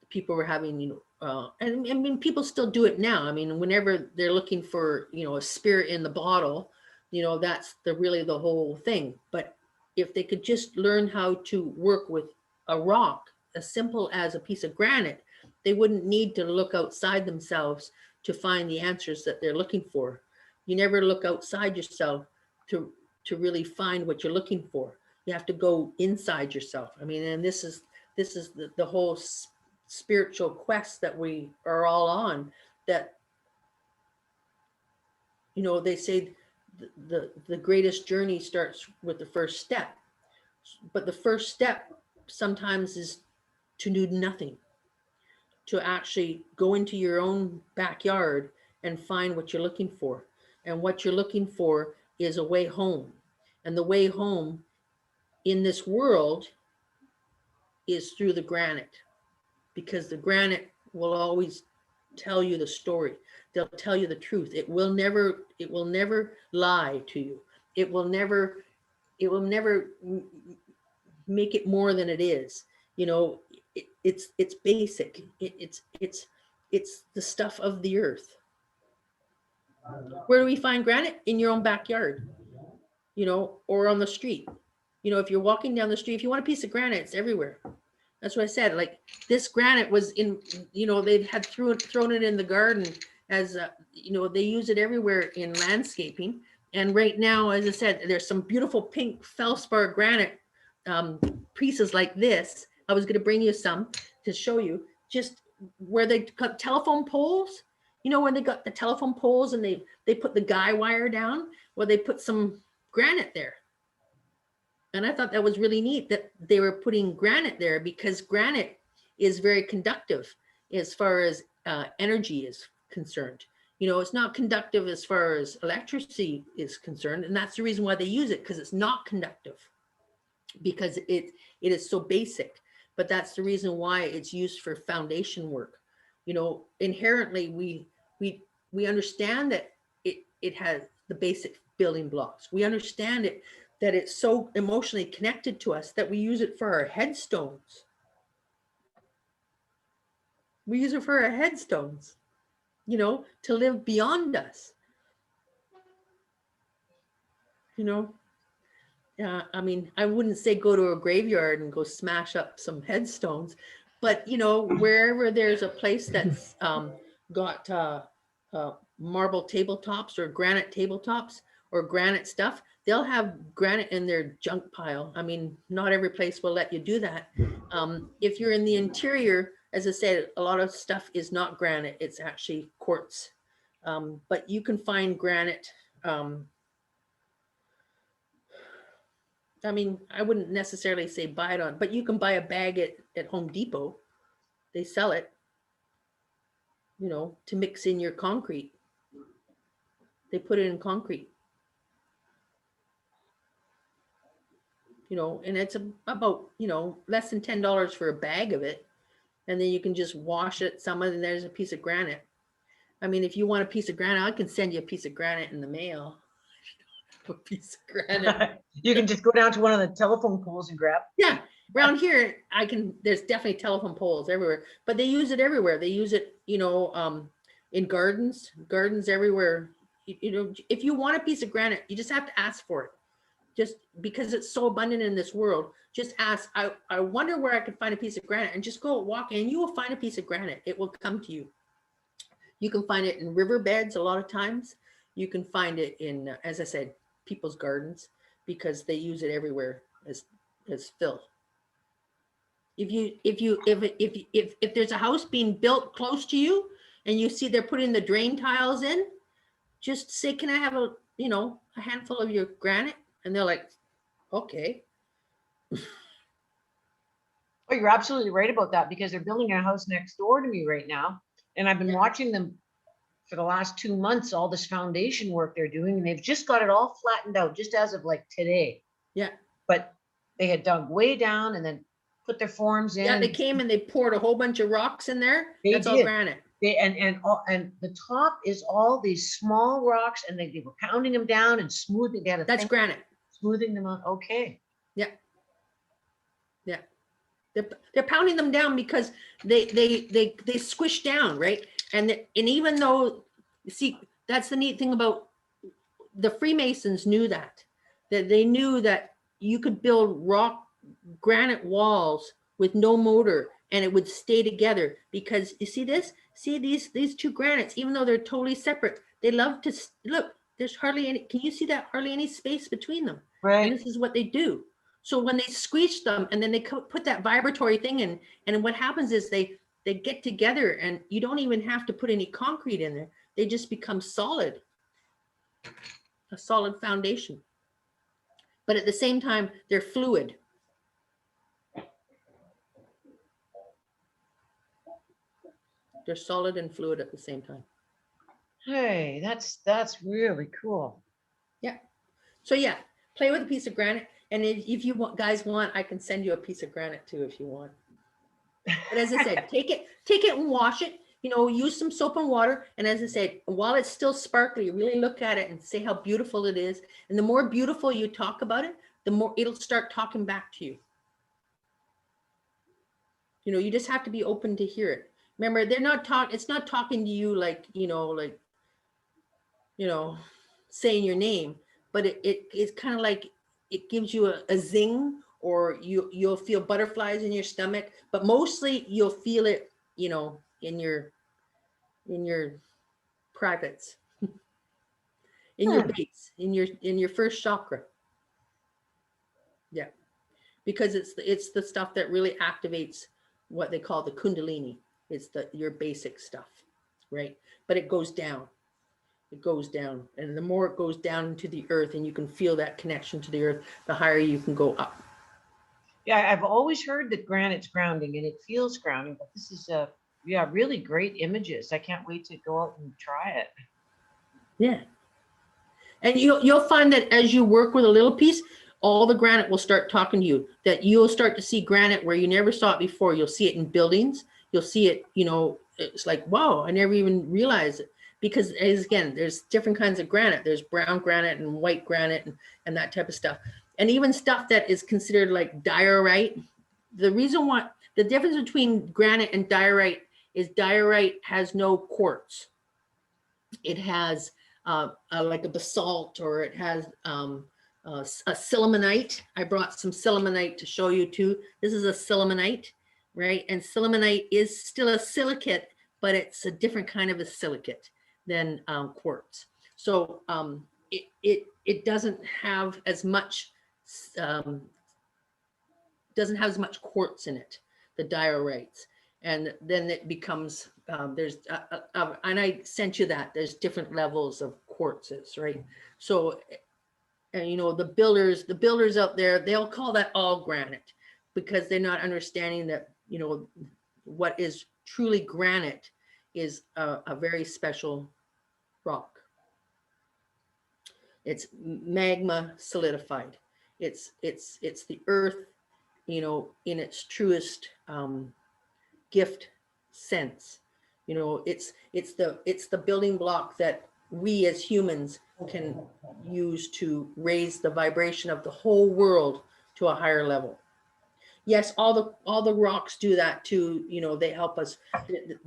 S2: People were having, you know, and I mean, people still do it now. I mean, whenever they're looking for, you know, a spirit in the bottle, you know, that's really the whole thing. But if they could just learn how to work with a rock as simple as a piece of granite, they wouldn't need to look outside themselves to find the answers that they're looking for. You never look outside yourself to really find what you're looking for. You have to go inside yourself. I mean, and this is the whole spiritual quest that we are all on, that, you know, they say the greatest journey starts with the first step. But the first step sometimes is to do nothing, to actually go into your own backyard and find what you're looking for. And what you're looking for is a way home. And the way home in this world is through the granite, because the granite will always tell you the story. They'll tell you the truth. It will never lie to you. It will never make it more than it is. You know, it's basic. It's the stuff of the earth. Where do we find granite? In your own backyard, you know, or on the street. You know, if you're walking down the street, if you want a piece of granite, it's everywhere. That's what I said. Like, this granite was in, you know, they had thrown it in the garden as, you know, they use it everywhere in landscaping. And right now, as I said, there's some beautiful pink feldspar granite pieces like this. I was going to bring you some to show you, just where they cut telephone poles. You know, when they got the telephone poles and they put the guy wire down, well, they put some granite there. And I thought that was really neat that they were putting granite there, because granite is very conductive as far as energy is concerned. You know, it's not conductive as far as electricity is concerned. And that's the reason why they use it, because it's not conductive, because it is so basic. But that's the reason why it's used for foundation work. You know, inherently, we understand that it has the basic building blocks. We understand it, that it's so emotionally connected to us that we use it for our headstones. We use it for our headstones, you know, to live beyond us. You know, I mean, I wouldn't say go to a graveyard and go smash up some headstones, but, you know, wherever there's a place that's got marble tabletops or granite tabletops or granite stuff, they'll have granite in their junk pile. I mean, not every place will let you do that. If you're in the interior, as I said, a lot of stuff is not granite, it's actually quartz. But you can find granite. I mean, I wouldn't necessarily say buy it on, but you can buy a bag at Home Depot. They sell it, you know, to mix in your concrete. They put it in concrete. You know, and it's about, you know, less than $10 for a bag of it. And then you can just wash it some, and there's a piece of granite. I mean, if you want a piece of granite, I can send you a piece of granite in the mail. A piece of granite.
S1: You can just go down to one of the telephone poles and grab.
S2: Yeah, around here, there's definitely telephone poles everywhere, but they use it everywhere. They use it, you know, in gardens everywhere. You know, if you want a piece of granite, you just have to ask for it. Just because it's so abundant in this world, just ask, I wonder where I could find a piece of granite, and just go walk and you will find a piece of granite. It will come to you. You can find it in riverbeds a lot of times. You can find it in, as I said, people's gardens, because they use it everywhere as fill. If there's a house being built close to you and you see they're putting the drain tiles in, just say, can I have a, a handful of your granite? And they're like, okay.
S1: Oh, you're absolutely right about that, because they're building a house next door to me right now. And I've been
S2: Yeah.
S1: watching them for the last 2 months, all this foundation work they're doing, and they've just got it all flattened out just as of like today.
S2: Yeah.
S1: But they had dug way down and then put their forms in.
S2: Yeah, they came and they poured a whole bunch of rocks in there.
S1: They
S2: That's all
S1: did.
S2: granite.
S1: And the top is all these small rocks, and they were pounding them down and smoothing. They had a
S2: That's
S1: thing
S2: granite.
S1: smoothing them out. Okay.
S2: Yeah. Yeah. They're pounding them down because they squish down, right? And even though, see, that's the neat thing about the Freemasons knew that they knew that you could build granite walls with no mortar and it would stay together, because you see these two granites, even though they're totally separate, they love to look, there's hardly any, can you see that, hardly any space between them?
S1: Right.
S2: And this is what they do. So when they squeeze them and then they put that vibratory thing in, and what happens is they get together, and you don't even have to put any concrete in there. They just become solid, a solid foundation. But at the same time, they're fluid. They're solid and fluid at the same time.
S1: Hey, that's really cool.
S2: Yeah. So yeah, play with a piece of granite. And if you guys want, I can send you a piece of granite too, if you want. But as I said, take it and wash it, use some soap and water. And as I said, while it's still sparkly, really look at it and say how beautiful it is. And the more beautiful you talk about it, the more it'll start talking back to you. You just have to be open to hear it. Remember, it's not talking to you like, saying your name, but it's kind of like, it gives you a zing, or you'll feel butterflies in your stomach, but mostly you'll feel it, in your privates, in your base, in your first chakra. Yeah, because it's the stuff that really activates what they call the Kundalini. It's your basic stuff, right? But it goes down. It goes down, and the more it goes down into the earth, and you can feel that connection to the earth, the higher you can go up.
S1: Yeah, I've always heard that granite's grounding, and it feels grounding, but this is really great images. I can't wait to go out and try it.
S2: Yeah. And you'll find that as you work with a little piece, all the granite will start talking to you, that you'll start to see granite where you never saw it before. You'll see it in buildings. You'll see it, it's like, wow, I never even realized it. Because again, there's different kinds of granite. There's brown granite and white granite and that type of stuff. And even stuff that is considered like diorite. The difference between granite and diorite is diorite has no quartz. It has like a basalt, or it has a sillimanite. I brought some sillimanite to show you too. This is a sillimanite, right? And sillimanite is still a silicate, but it's a different kind of a silicate than quartz. So it doesn't have as much quartz in it, the diorites. And then it becomes there's and I sent you that there's different levels of quartzes, right? So and the builders out there, they'll call that all granite, because they're not understanding that what is truly granite is a very special rock. It's magma solidified. It's the earth, in its truest gift sense. It's the building block that we as humans can use to raise the vibration of the whole world to a higher level. Yes, all the rocks do that too. They help us.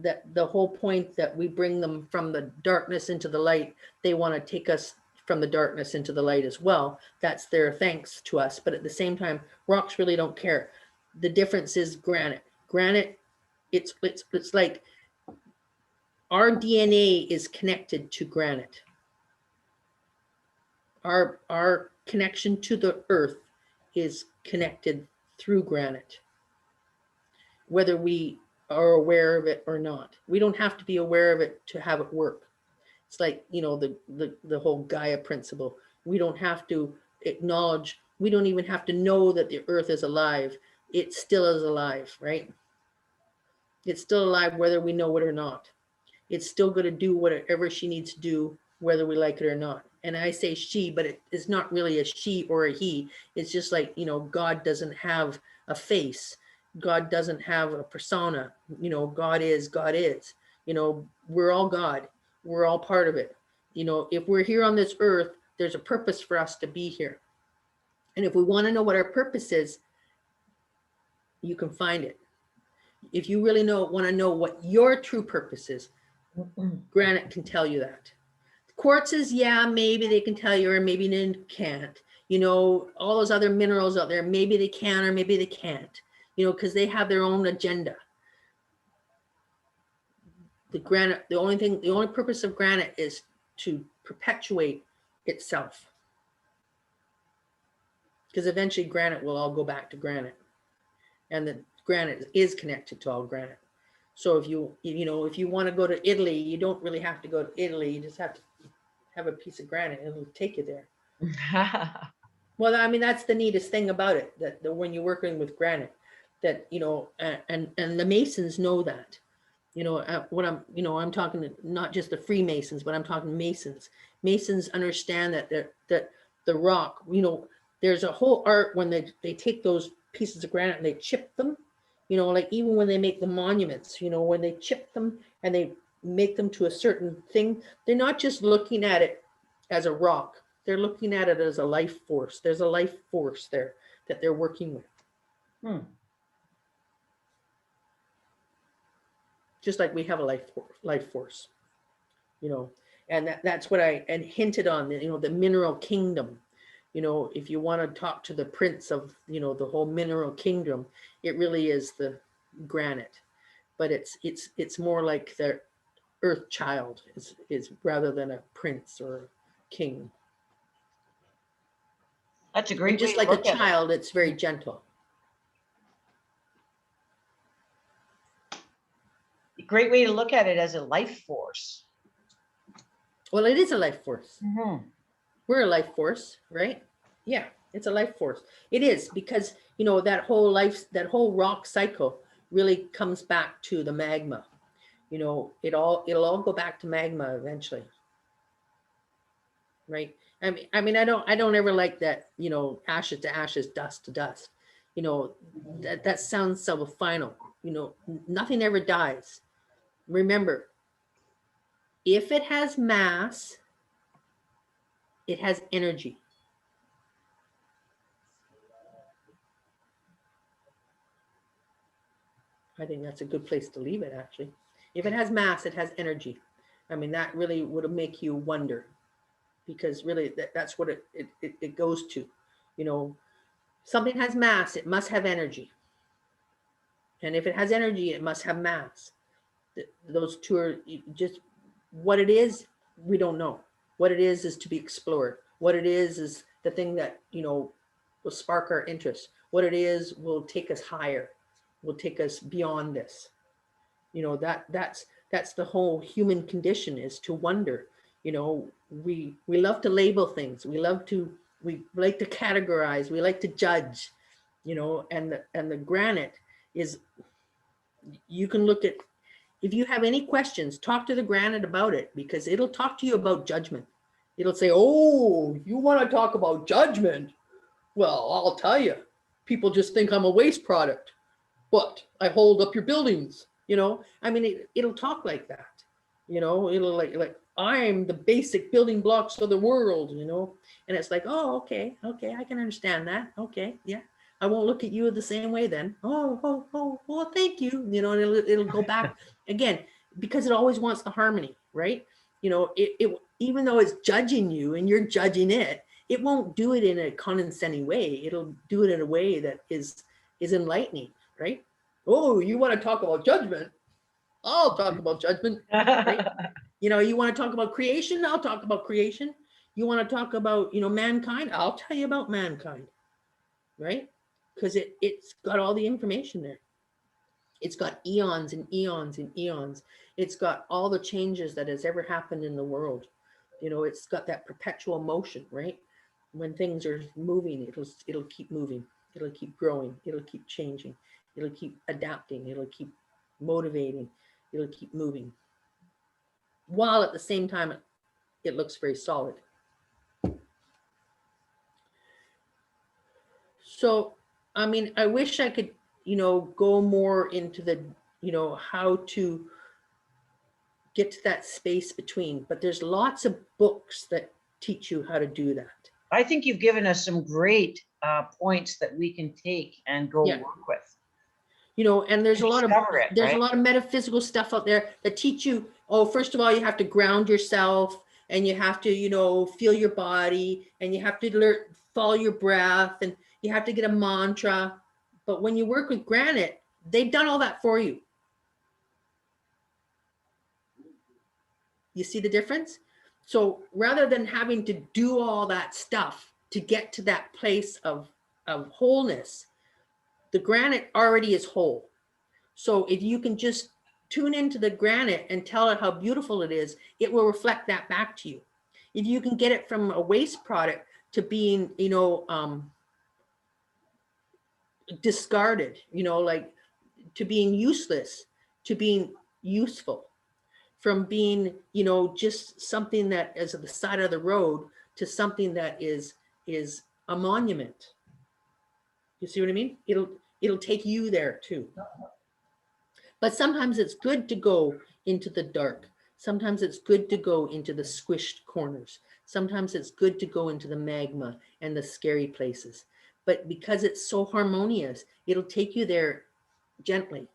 S2: The whole point that we bring them from the darkness into the light, they want to take us from the darkness into the light as well. That's their thanks to us. But at the same time, rocks really don't care. The difference is granite. Granite, it's like our DNA is connected to granite. Our connection to the earth is connected through granite, whether we are aware of it or not. We don't have to be aware of it to have it work. It's like, the whole Gaia principle. We don't have to acknowledge, we don't even have to know that the earth is alive. It still is alive, right? It's still alive whether we know it or not. It's still going to do whatever she needs to do, whether we like it or not. And I say she, but it's not really a she or a he. It's just like, God doesn't have a face. God doesn't have a persona. God is, God is. We're all God. We're all part of it. If we're here on this earth, there's a purpose for us to be here. And if we want to know what our purpose is, you can find it. If you really want to know what your true purpose is, granite can tell you that. Quartzes, yeah, maybe they can tell you, or maybe they can't. All those other minerals out there, maybe they can, or maybe they can't, because they have their own agenda. The granite, the only purpose of granite is to perpetuate itself. Because eventually granite will all go back to granite. And the granite is connected to all granite. So if you want to go to Italy, you don't really have to go to Italy. You just have to have a piece of granite and it'll take you there. Well, I mean, that's the neatest thing about it, that when you're working with granite, that, and the Masons know that, I'm talking to not just the Freemasons, but I'm talking Masons. Masons understand that the rock, there's a whole art when they take those pieces of granite and they chip them, like even when they make the monuments, when they chip them and they make them to a certain thing, they're not just looking at it as a rock. They're looking at it as a life force. There's a life force there that they're working with. Just like we have a life force, and that's what I hinted on, the mineral kingdom. If you want to talk to the prince of, the whole mineral kingdom, it really is the granite, but it's more like the earth child is rather than a prince or a king.
S1: That's a great
S2: just
S1: way
S2: like
S1: to
S2: a
S1: look at
S2: child, it's very gentle.
S1: Great way to look at it, as a life force.
S2: Well, it is a life force.
S1: Mm-hmm.
S2: We're a life force, right? Yeah, it's a life force. It is, because that whole rock cycle really comes back to the magma. It'll all go back to magma eventually, right? I mean, I don't ever like that, ashes to ashes, dust to dust. That sounds so final. Nothing ever dies. Remember, if it has mass, it has energy. I think that's a good place to leave it, actually. If it has mass, it has energy. I mean, that really would make you wonder, because really that's what it goes to. Something has mass, it must have energy. And if it has energy, it must have mass. Those two are just, what it is, we don't know. What it is to be explored. What it is the thing that, will spark our interest. What it is will take us higher, will take us beyond this. That's the whole human condition, is to wonder. We love to label things. We like to categorize. We like to judge, and the granite is, you can look at, if you have any questions, talk to the granite about it, because it'll talk to you about judgment. It'll say, oh, you want to talk about judgment? Well, I'll tell you, people just think I'm a waste product, but I hold up your buildings. I mean, it'll talk like that. It'll like I'm the basic building blocks of the world. And it's like, oh, okay, I can understand that. Okay, yeah, I won't look at you the same way then. Oh, well, thank you. And it'll go back again, because it always wants the harmony, right? It even though it's judging you and you're judging it, it won't do it in a condescending way. It'll do it in a way that is enlightening, right? Oh, you want to talk about judgment? I'll talk about judgment. Right? You want to talk about creation? I'll talk about creation. You want to talk about, mankind? I'll tell you about mankind. Right? Because it's got all the information there. It's got eons and eons and eons. It's got all the changes that has ever happened in the world. You know, it's got that perpetual motion, right? When things are moving, it'll keep moving. It'll keep growing. It'll keep changing. It'll keep adapting. It'll keep motivating. It'll keep moving. While at the same time, it looks very solid. So, I mean, I wish I could, you know, go more into the, you know, how to get to that space between, but there's lots of books that teach you how to do that.
S1: I think you've given us some great points that we can take and go work with.
S2: You know, and there's a lot of
S1: Right?
S2: a lot of metaphysical stuff out there that teach you, oh, first of all, you have to ground yourself, and you have to, you know, feel your body, and you have to follow your breath, and you have to get a mantra. But when you work with granite, they've done all that for you. You see the difference? So rather than having to do all that stuff to get to that place of wholeness, the granite already is whole. So if you can just tune into the granite and tell it how beautiful it is, it will reflect that back to you. If you can get it from a waste product to being, you know, discarded, you know, like to being useless, to being useful, from being, you know, just something that is at the side of the road to something that is a monument. You see what I mean? It'll take you there too. But sometimes it's good to go into the dark. Sometimes it's good to go into the squished corners. Sometimes it's good to go into the magma and the scary places. But because it's so harmonious, it'll take you there gently.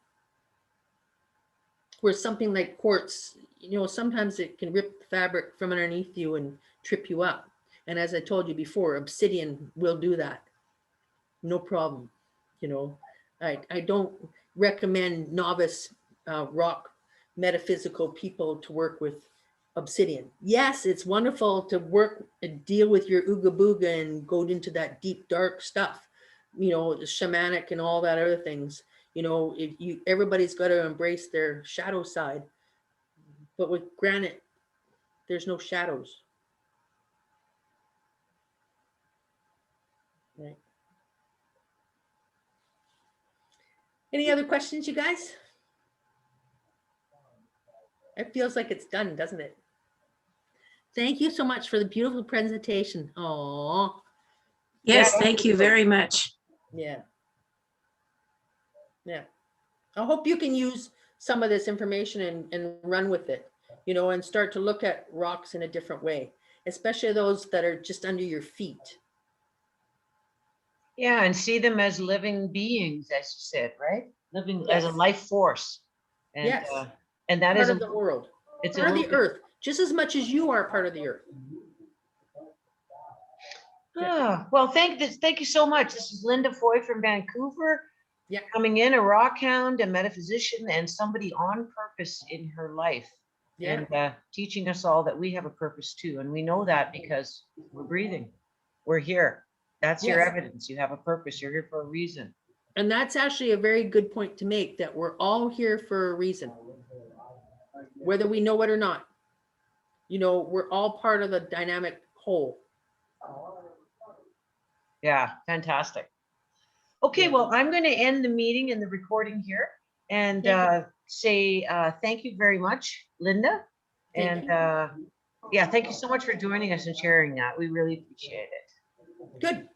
S2: Where something like quartz, you know, sometimes it can rip the fabric from underneath you and trip you up. And as I told you before, obsidian will do that. No problem. You know, I don't recommend novice rock metaphysical people to work with obsidian. Yes, it's wonderful to work and deal with your ooga booga and go into that deep, dark stuff, you know, shamanic and all that other things. You know, everybody's got to embrace their shadow side. But with granite, there's no shadows. Right. Any other questions, you guys? It feels like it's done, doesn't it? Thank you so much for the beautiful presentation. Oh.
S3: Yes, thank you very much.
S2: Yeah. Yeah. I hope you can use some of this information and run with it, you know, and start to look at rocks in a different way, especially those that are just under your feet.
S1: Yeah, and see them as living beings, as you said, right? Living as a life force. And,
S2: yes.
S1: And that
S2: part
S1: is
S2: of the world.
S1: It's
S2: part of the earth, just as much as you are part of the earth.
S1: Well, thank you so much. This is Linda Foy from Vancouver.
S2: Yeah.
S1: Coming in, a rock hound, a metaphysician, and somebody on purpose in her life.
S2: Yeah.
S1: And teaching us all that we have a purpose too. And we know that because we're breathing. We're here. That's your evidence. You have a purpose. You're here for a reason.
S2: And that's actually a very good point to make, that we're all here for a reason, whether we know it or not. You know, we're all part of the dynamic whole.
S1: Yeah, fantastic. Okay, well, I'm going to end the meeting and the recording here and say thank you very much, Linda. And yeah, thank you so much for joining us and sharing that. We really appreciate it.
S2: Good.